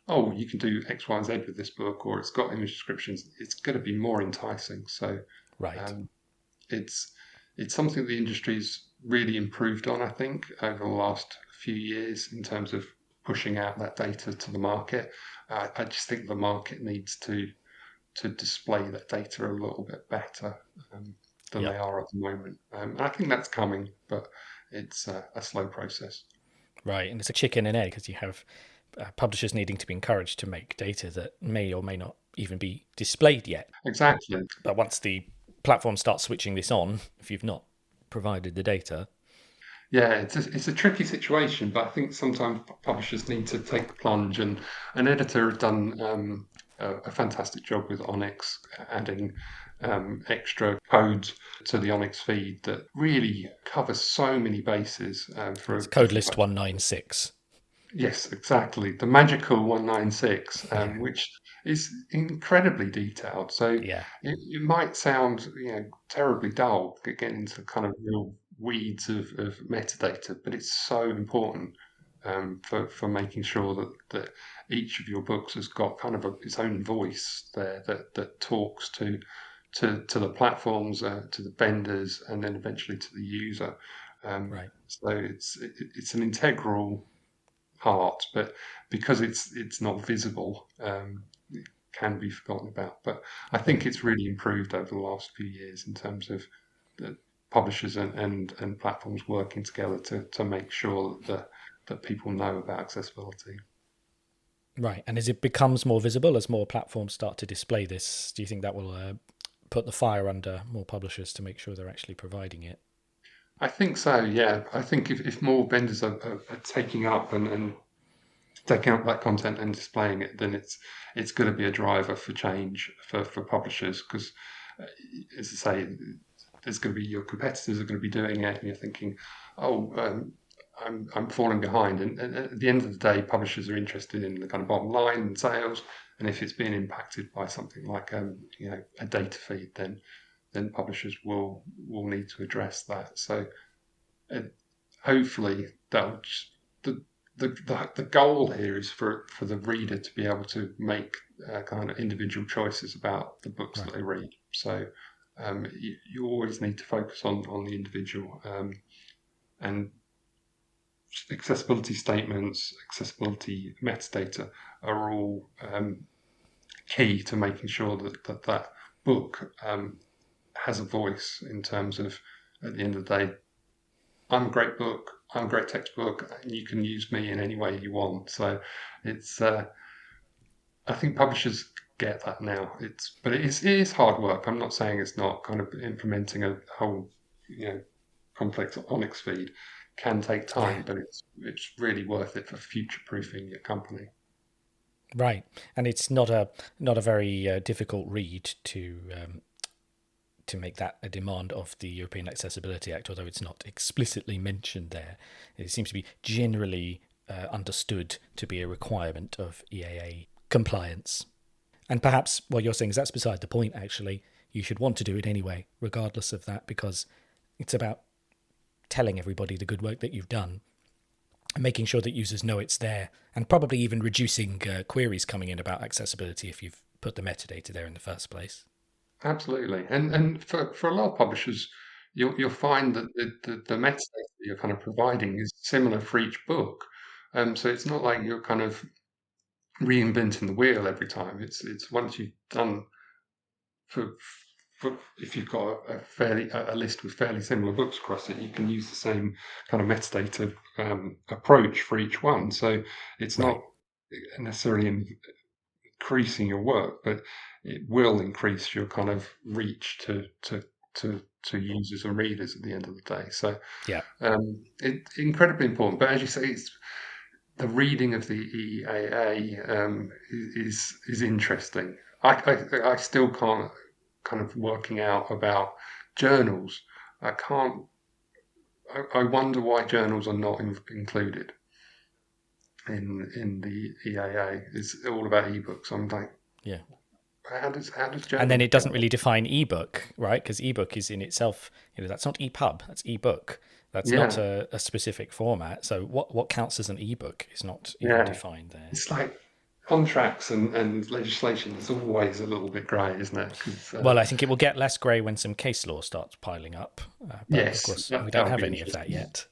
oh, you can do X, Y, and Z with this book, or it's got image descriptions, it's going to be more enticing. So Right. um, it's something the industry's really improved on, I think, over the last few years in terms of pushing out that data to the market. I just think the market needs to display that data a little bit better than they Yep. are at the moment. I think that's coming, but it's a slow process. Right. And it's a chicken and egg, because you have publishers needing to be encouraged to make data that may or may not even be displayed yet. Exactly. But once the platform starts switching this on, if you've not provided the data. Yeah, it's a tricky situation, but I think sometimes publishers need to take the plunge, and an editor has done a fantastic job with Onyx, adding extra codes to the Onyx feed that really covers so many bases It's for code different list types. 196. Yes, exactly. The magical 196, Yeah. which is incredibly detailed. So Yeah. it might sound, terribly dull, getting into kind of real weeds of metadata, but it's so important for making sure that each of your books has got kind of its own voice there that talks to the platforms, to the vendors, and then eventually to the user. Right. So it's an integral part, but because it's not visible, it can be forgotten about. But I think it's really improved over the last few years in terms of the publishers and platforms working together to make sure that people know about accessibility. Right. And as it becomes more visible, as more platforms start to display this, do you think that will put the fire under more publishers to make sure they're actually providing it? I think so, yeah. I think if more vendors are taking up and taking up that content and displaying it, then it's going to be a driver for change for publishers because, as I say, there's going to be your competitors are going to be doing it, and you're thinking, oh, I'm falling behind. And at the end of the day, publishers are interested in the kind of bottom line and sales, and if it's being impacted by something like a data feed, then publishers will need to address that. So uh, hopefully that'll just, the goal here is for the reader to be able to make kind of individual choices about the books that Right. they read. So you always need to focus on the individual, and accessibility statements, accessibility metadata are all key to making sure that book has a voice in terms of, at the end of the day, I'm a great book, I'm a great textbook, and you can use me in any way you want. So it's I think publishers get that now. But it is hard work. I'm not saying it's not. Kind of implementing a whole complex Onyx feed can take Yeah. time, but it's really worth it for future proofing your company. Right. And it's not a very difficult read to make that a demand of the European Accessibility Act, although it's not explicitly mentioned there. It seems to be generally understood to be a requirement of EAA compliance. And perhaps what you're saying is that's beside the point, actually. You should want to do it anyway, regardless of that, because it's about telling everybody the good work that you've done and making sure that users know it's there, and probably even reducing queries coming in about accessibility if you've put the metadata there in the first place. Absolutely, and for a lot of publishers, you'll find that the metadata that you're kind of providing is similar for each book. So it's not like you're kind of reinventing the wheel every time. It's once you've done for, if you've got a list with fairly similar books across it, you can use the same kind of metadata approach for each one. So it's Right. not necessarily increasing your work, but it will increase your kind of reach to users and readers at the end of the day. So Yeah. it's incredibly important. But as you say, it's the reading of the EAA is interesting. I still can't kind of working out about journals. I can't I wonder why journals are not included in the EAA. It's all about ebooks. I'm like, Yeah. how does journal? And then it doesn't really define ebook, right? Because ebook is in itself, that's not EPUB, that's ebook. That's not a specific format. So what counts as an ebook is not even defined there. It's like contracts and legislation is always a little bit grey, isn't it? Well, I think it will get less grey when some case law starts piling up. But of course, we don't have any of that yet.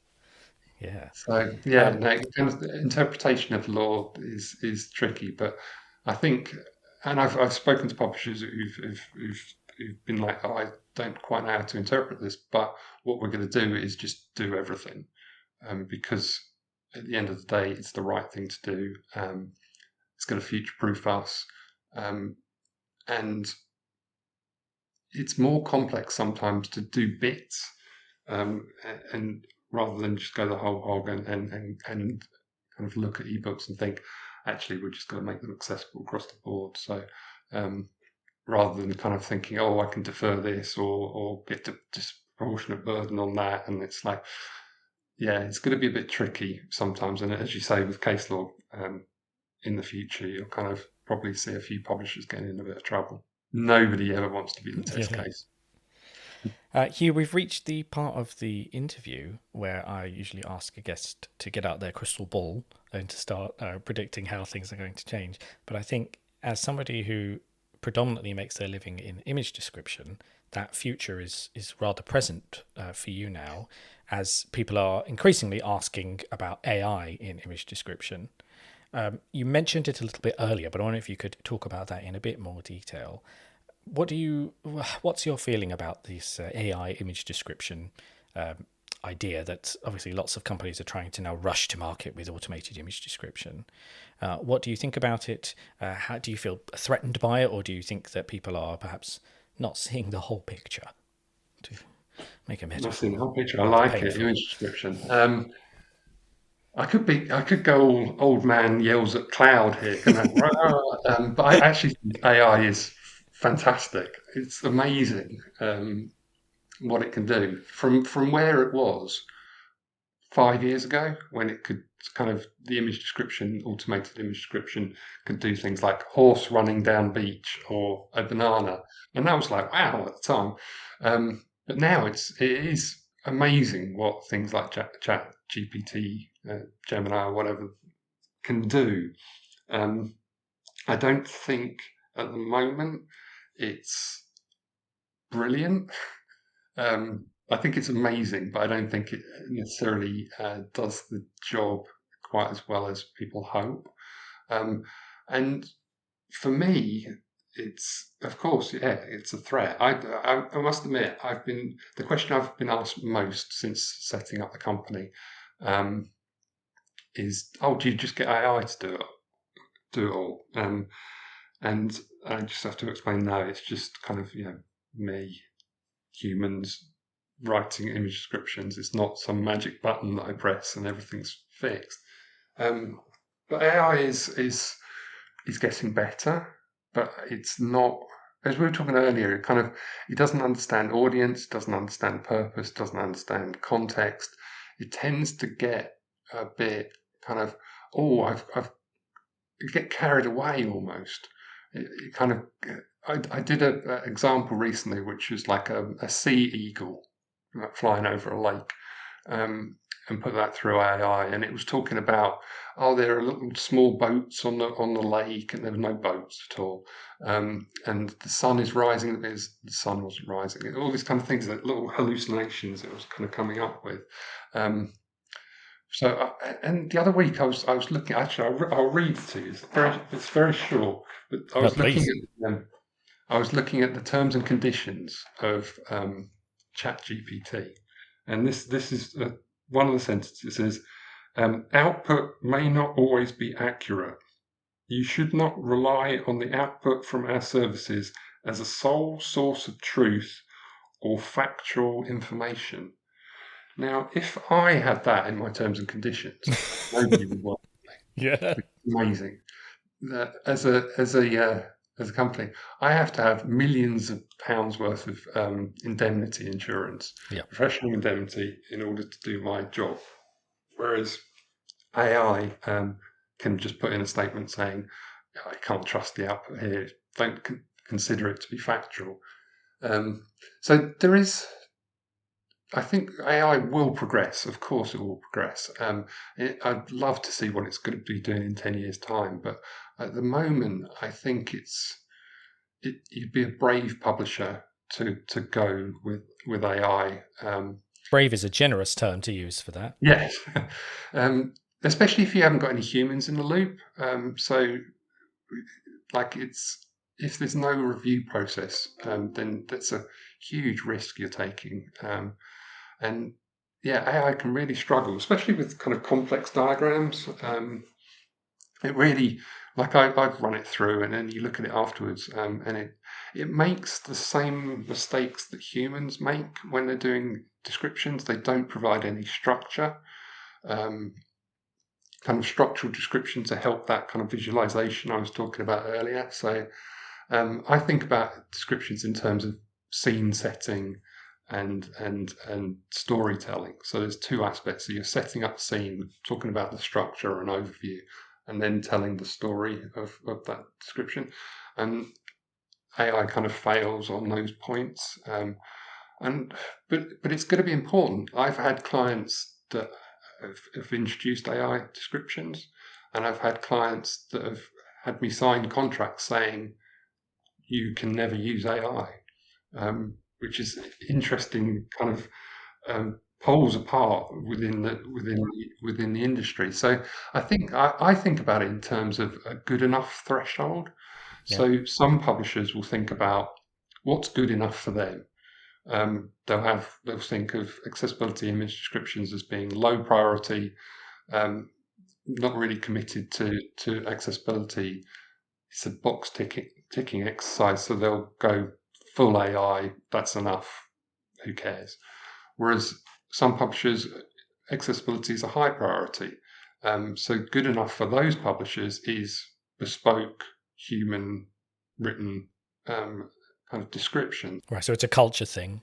Yeah. So interpretation of law is tricky, but I think, and I've spoken to publishers who've been like, oh, I don't quite know how to interpret this, but what we're going to do is just do everything, because at the end of the day, it's the right thing to do. It's going to future-proof us, and it's more complex sometimes to do bits, and rather than just go the whole hog and kind of look at ebooks and think, actually, we're just going to make them accessible across the board. So rather than kind of thinking, oh, I can defer this or get a disproportionate burden on that, and it's like, yeah, it's going to be a bit tricky sometimes. And as you say, with case law, in the future, you'll kind of probably see a few publishers getting in a bit of trouble. Nobody ever wants to be the test case. Huw, we've reached the part of the interview where I usually ask a guest to get out their crystal ball and to start predicting how things are going to change. But I think as somebody who predominantly makes their living in image description, that future is rather present for you now, as people are increasingly asking about AI in image description. You mentioned it a little bit earlier, but I wonder if you could talk about that in a bit more detail. What's your feeling about this AI image description idea that obviously lots of companies are trying to now rush to market with automated image description? What do you think about it? How do you feel threatened by it, or do you think that people are perhaps not seeing the whole picture? To make a metaphor. Not seeing the whole picture. I like it. Image description. I could go old man yells at cloud here, but I actually think AI is fantastic. It's amazing what it can do from where it was 5 years ago, when it could kind of the image description, automated image description, could do things like horse running down beach or a banana, and that was like wow at the time. But now it is amazing what things like Chat GPT, Gemini, or whatever can do. I don't think at the moment it's brilliant. I think it's amazing, but I don't think it necessarily does the job quite as well as people hope. And for me, it's of course, it's a threat. I must admit, the question I've been asked most since setting up the company is, "Oh, do you just get AI to do it all?" And I just have to explain, no, it's just kind of me, humans, writing image descriptions. It's not some magic button that I press and everything's fixed. But AI is getting better, but it's not. As we were talking earlier, it doesn't understand audience, doesn't understand purpose, doesn't understand context. It tends to get a bit kind of, I've get carried away almost. It kind of. I did an example recently, which was like a sea eagle flying over a lake, and put that through AI, and it was talking about, there are little small boats on the lake, and there were no boats at all, and the sun is rising. The sun wasn't rising. All these kind of things, that little hallucinations it was kind of coming up with. And the other week I was looking. Actually, I'll read it to you. It's very short. But I was looking at the terms and conditions of ChatGPT, and this is one of the sentences says, output may not always be accurate. You should not rely on the output from our services as a sole source of truth or factual information. Now, if I had that in my terms and conditions, nobody would want me. Yeah, Amazing. As a as a company, I have to have millions of pounds worth of indemnity insurance, professional indemnity, in order to do my job. Whereas AI can just put in a statement saying, I can't trust the output here. Don't consider it to be factual. So there is, I think AI will progress. Of course, it will progress. I'd love to see what it's going to be doing in 10 years' time. But at the moment, I think you'd be a brave publisher to go with AI. Brave is a generous term to use for that. Yes. Especially if you haven't got any humans in the loop. So, like, if there's no review process, then that's a huge risk you're taking. And yeah, AI can really struggle, especially with kind of complex diagrams. It really, like, I'd run it through, and then you look at it afterwards, and it makes the same mistakes that humans make when they're doing descriptions. They don't provide any structure. Kind of structural description to help that kind of visualization I was talking about earlier. So I think about descriptions in terms of scene setting and storytelling. So there's two aspects. So you're setting up a scene, talking about the structure and overview, and then telling the story of that description. And AI kind of fails on those points. But it's going to be important. I've had clients that have introduced AI descriptions, and I've had clients that have had me sign contracts saying you can never use AI, which is interesting. Kind of poles apart within the industry. So I think I think about it in terms of a good enough threshold. So some publishers will think about what's good enough for them. They'll think of accessibility image descriptions as being low priority, not really committed to accessibility. It's a box ticking exercise, so they'll go full AI. That's enough. Who cares? Whereas some publishers, accessibility is a high priority. So good enough for those publishers is bespoke, human written kind of description. Right, so it's a culture thing.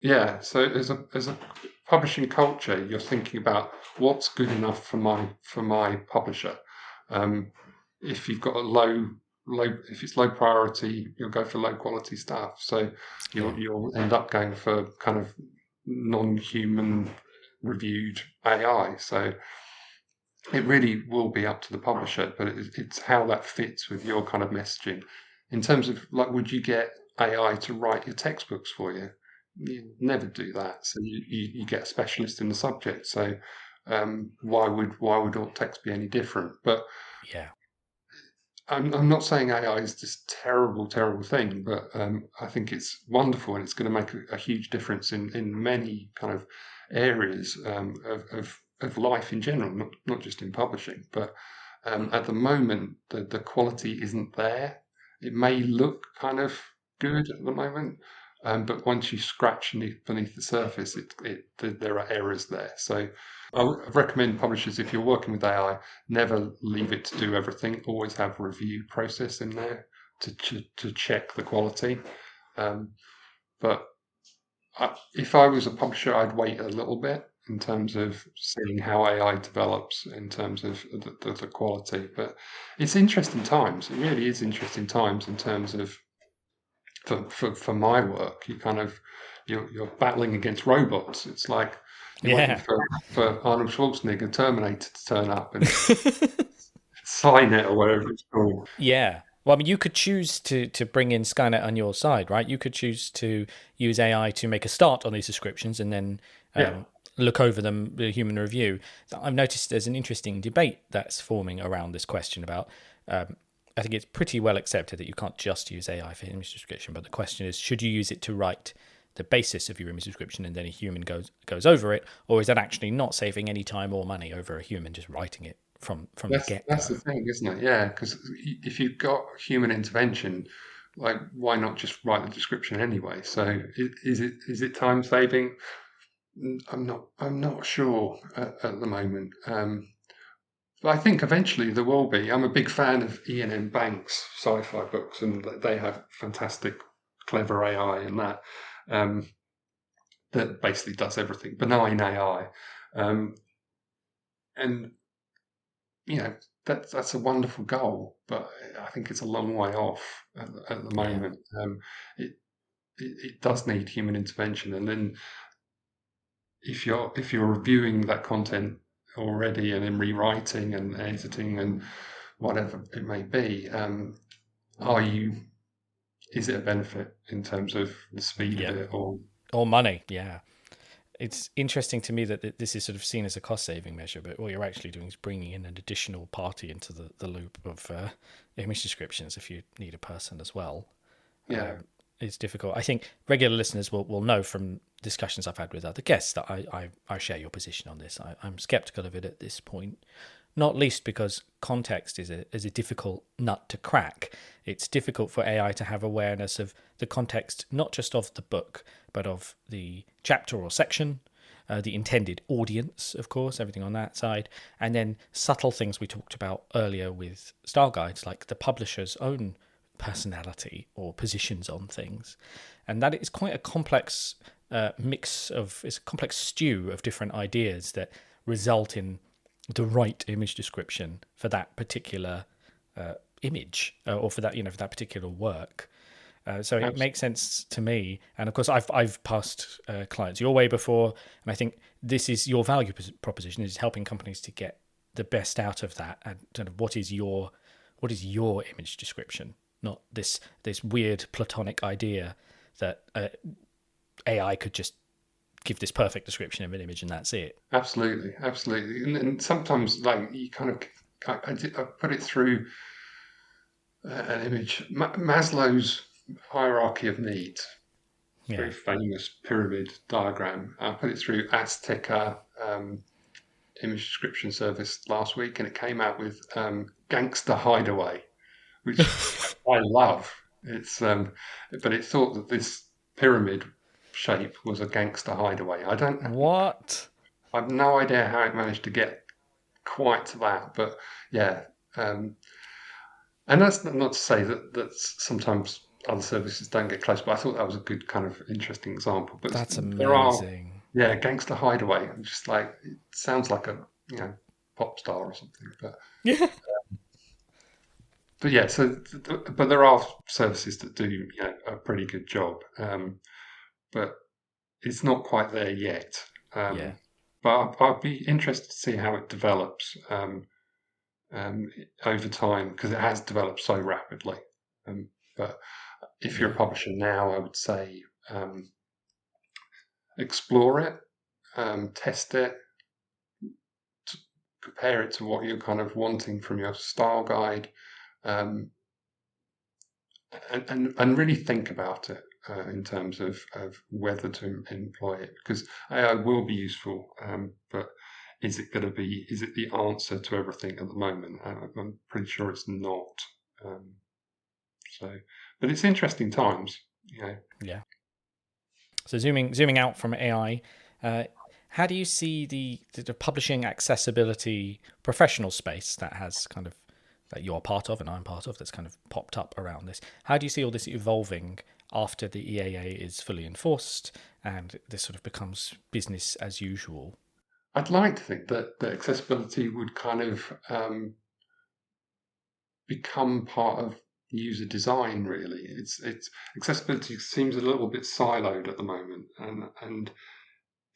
Yeah, so as a publishing culture, you're thinking about what's good enough for my publisher. If you've got if it's low priority, you'll go for low quality stuff. So you'll end up going for kind of non-human reviewed AI. So it really will be up to the publisher, but it's how that fits with your kind of messaging. In terms of, like, would you get AI to write your textbooks for you? You never do that. So you get a specialist in the subject. So why would alt text be any different? But yeah, I'm not saying AI is this terrible thing, but I think it's wonderful, and it's going to make a huge difference in many kind of areas of life in general, not just in publishing. But at the moment, the quality isn't there. It may look kind of good at the moment, but once you scratch beneath the surface, there are errors there. So I would recommend publishers, if you're working with AI, never leave it to do everything. Always have a review process in there to check the quality. But if I was a publisher, I'd wait a little bit in terms of seeing how AI develops in terms of the quality. But it's interesting times. It really is interesting times in terms of for my work. You're battling against robots. It's like you're waiting for Arnold Schwarzenegger Terminator to turn up and Skynet or whatever it's called. Yeah. Well, I mean, you could choose to bring in Skynet on your side, right? You could choose to use AI to make a start on these descriptions and then look over them, the human review. I've noticed there's an interesting debate that's forming around this question about. I think it's pretty well accepted that you can't just use AI for image description, but the question is, should you use it to write the basis of your image description and then a human goes over it, or is that actually not saving any time or money over a human just writing it from the get-go? That's the thing, isn't it? Yeah, because if you've got human intervention, like, why not just write the description anyway? So is it time saving? I'm not sure at the moment. But I think eventually there will be. I'm a big fan of Ian M. Banks' sci-fi books, and they have fantastic, clever AI in that that basically does everything, benign AI, and that's a wonderful goal, but I think it's a long way off at the Yeah. moment. It, it does need human intervention, and then if you're reviewing that content already and then rewriting and editing and whatever it may be, are you is it a benefit in terms of the speed of Yeah. it or Or money. Yeah. It's interesting to me that this is sort of seen as a cost-saving measure, but what you're actually doing is bringing in an additional party into the loop of image descriptions if you need a person as well. yeah. It's difficult. I think regular listeners will know from discussions I've had with other guests that I share your position on this. I'm skeptical of it at this point, not least because context is a difficult nut to crack. It's difficult for AI to have awareness of the context, not just of the book, but of the chapter or section, the intended audience, of course, everything on that side, and then subtle things we talked about earlier with style guides, like the publisher's own personality or positions on things. And that is quite a complex it's a complex stew of different ideas that result in the right image description for that particular image or for that for that particular work. So it makes sense to me, and of course I've passed clients your way before, and I think this is your value proposition is helping companies to get the best out of that, and kind of what is your image description, not this weird platonic idea that AI could just give this perfect description of an image and that's it. Absolutely, and sometimes like you kind of I put it through an image. Maslow's hierarchy of needs, Yeah. very famous pyramid diagram. I put it through Azteca image description service last week, and it came out with Gangster Hideaway, which I love. It's but it thought that this pyramid shape was a gangster hideaway. What? I have no idea how it managed to get quite to that, but yeah. And that's not to say that sometimes other services don't get close, but I thought that was a good kind of interesting example. But That's there are, amazing. yeah, Gangster Hideaway. Just like it sounds like a pop star or something. Yeah. But yeah, but there are services that do a pretty good job, but it's not quite there yet. Yeah. But I'd be interested to see how it develops over time because it has developed so rapidly. But if you're a Yeah. publisher now, I would say explore it, test it, compare it to what you're kind of wanting from your style guide, um, and really think about it in terms of whether to employ it because AI will be useful, but is it the answer to everything at the moment? I'm pretty sure it's not. Um, so, but it's interesting times. Yeah. So zooming out from AI, how do you see the publishing accessibility professional space that has kind of that you're part of and I'm part of that's kind of popped up around this? How do you see all this evolving after the EAA is fully enforced and this sort of becomes business as usual? I'd like to think that accessibility would kind of become part of user design. Really, it's accessibility seems a little bit siloed at the moment, and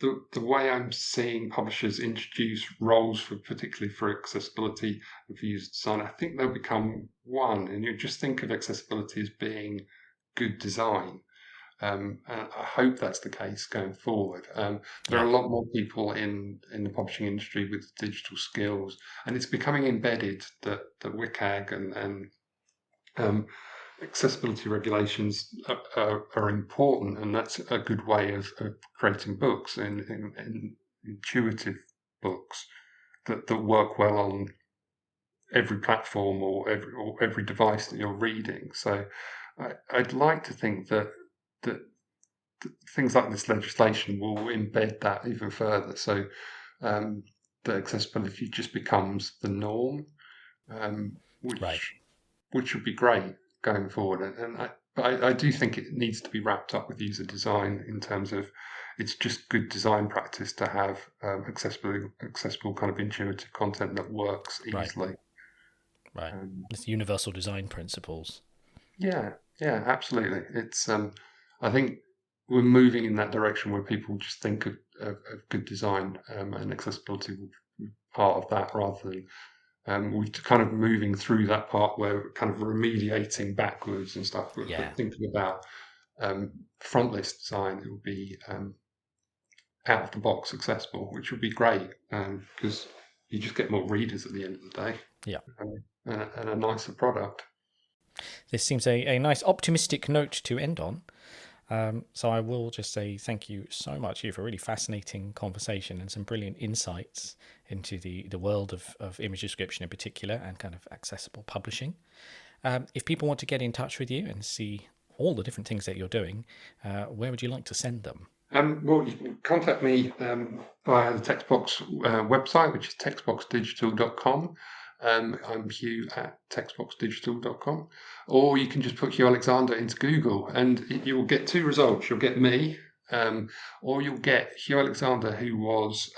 the way I'm seeing publishers introduce roles for particularly for accessibility and for user design, I think they'll become one, and you just think of accessibility as being good design. And I hope that's the case going forward. There are Yeah. a lot more people in the publishing industry with digital skills, and it's becoming embedded that WCAG and um, accessibility regulations are important, and that's a good way of creating books and intuitive books that work well on every platform or every device that you're reading. So I'd like to think that things like this legislation will embed that even further. So that accessibility just becomes the norm, Right. which would be great going forward. But I do think it needs to be wrapped up with user design in terms of it's just good design practice to have accessible kind of intuitive content that works easily. Right. It's universal design principles. Yeah, absolutely. It's I think we're moving in that direction where people just think of good design, and accessibility will be part of that rather than we're kind of moving through that part where we're kind of remediating backwards and stuff. But thinking about front list design, it will be out of the box accessible, which would be great because you just get more readers at the end of the day. Yeah. And a nicer product. This seems a nice optimistic note to end on. So I will just say thank you so much, Huw, for a really fascinating conversation and some brilliant insights into the world of image description in particular and kind of accessible publishing. If people want to get in touch with you and see all the different things that you're doing, where would you like to send them? Well, you can contact me via the textBOX website, which is textboxdigital.com. I'm Huw at textboxdigital.com. Or you can just put Huw Alexander into Google and you'll get two results. You'll get me, or you'll get Huw Alexander, who was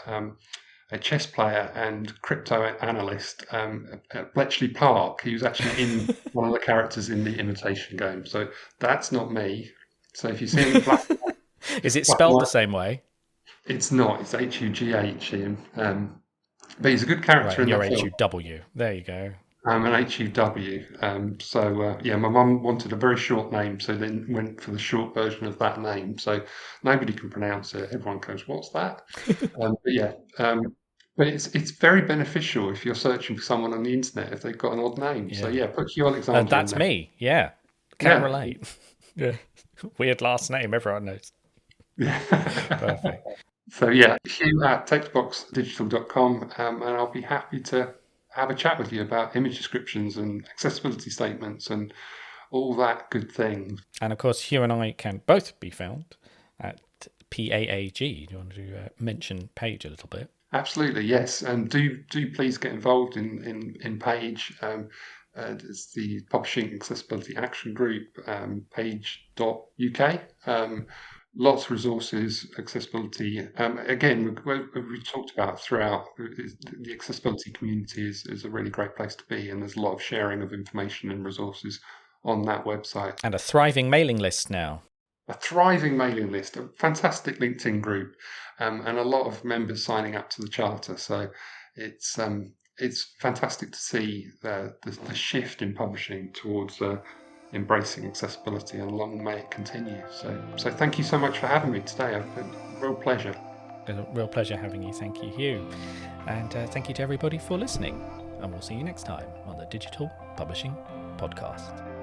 a chess player and crypto analyst at Bletchley Park. He was actually in one of the characters in the Imitation Game. So that's not me. So if you see him black, is it spelled the same way? It's not. It's Hugh, Ian. But he's a good character in that film. Huw. There you go. I'm an Huw. So my mum wanted a very short name, so then went for the short version of that name. So nobody can pronounce it. Everyone goes, "What's that?" But it's very beneficial if you're searching for someone on the internet if they've got an odd name. Yeah. So put Huw Alexander. That's me. Yeah, can relate. Yeah, weird last name. Everyone knows. Yeah. Perfect. So Huw at textboxdigital.com, and I'll be happy to have a chat with you about image descriptions and accessibility statements and all that good thing. And of course, Huw and I can both be found at PAAG. Do you want to mention Page a little bit? Absolutely, yes. And do please get involved in Page. It's the Publishing Accessibility Action Group, page.uk. Lots of resources, accessibility. Again, we talked about throughout, the accessibility community is a really great place to be, and there's a lot of sharing of information and resources on that website. And a thriving mailing list now. A thriving mailing list, a fantastic LinkedIn group, and a lot of members signing up to the charter. So it's fantastic to see the shift in publishing towards embracing accessibility, and long may it continue. So thank you so much for having me today. It's been a real pleasure. It's a real pleasure having you. Thank you, Huw. And thank you to everybody for listening. And we'll see you next time on the Digital Publishing Podcast.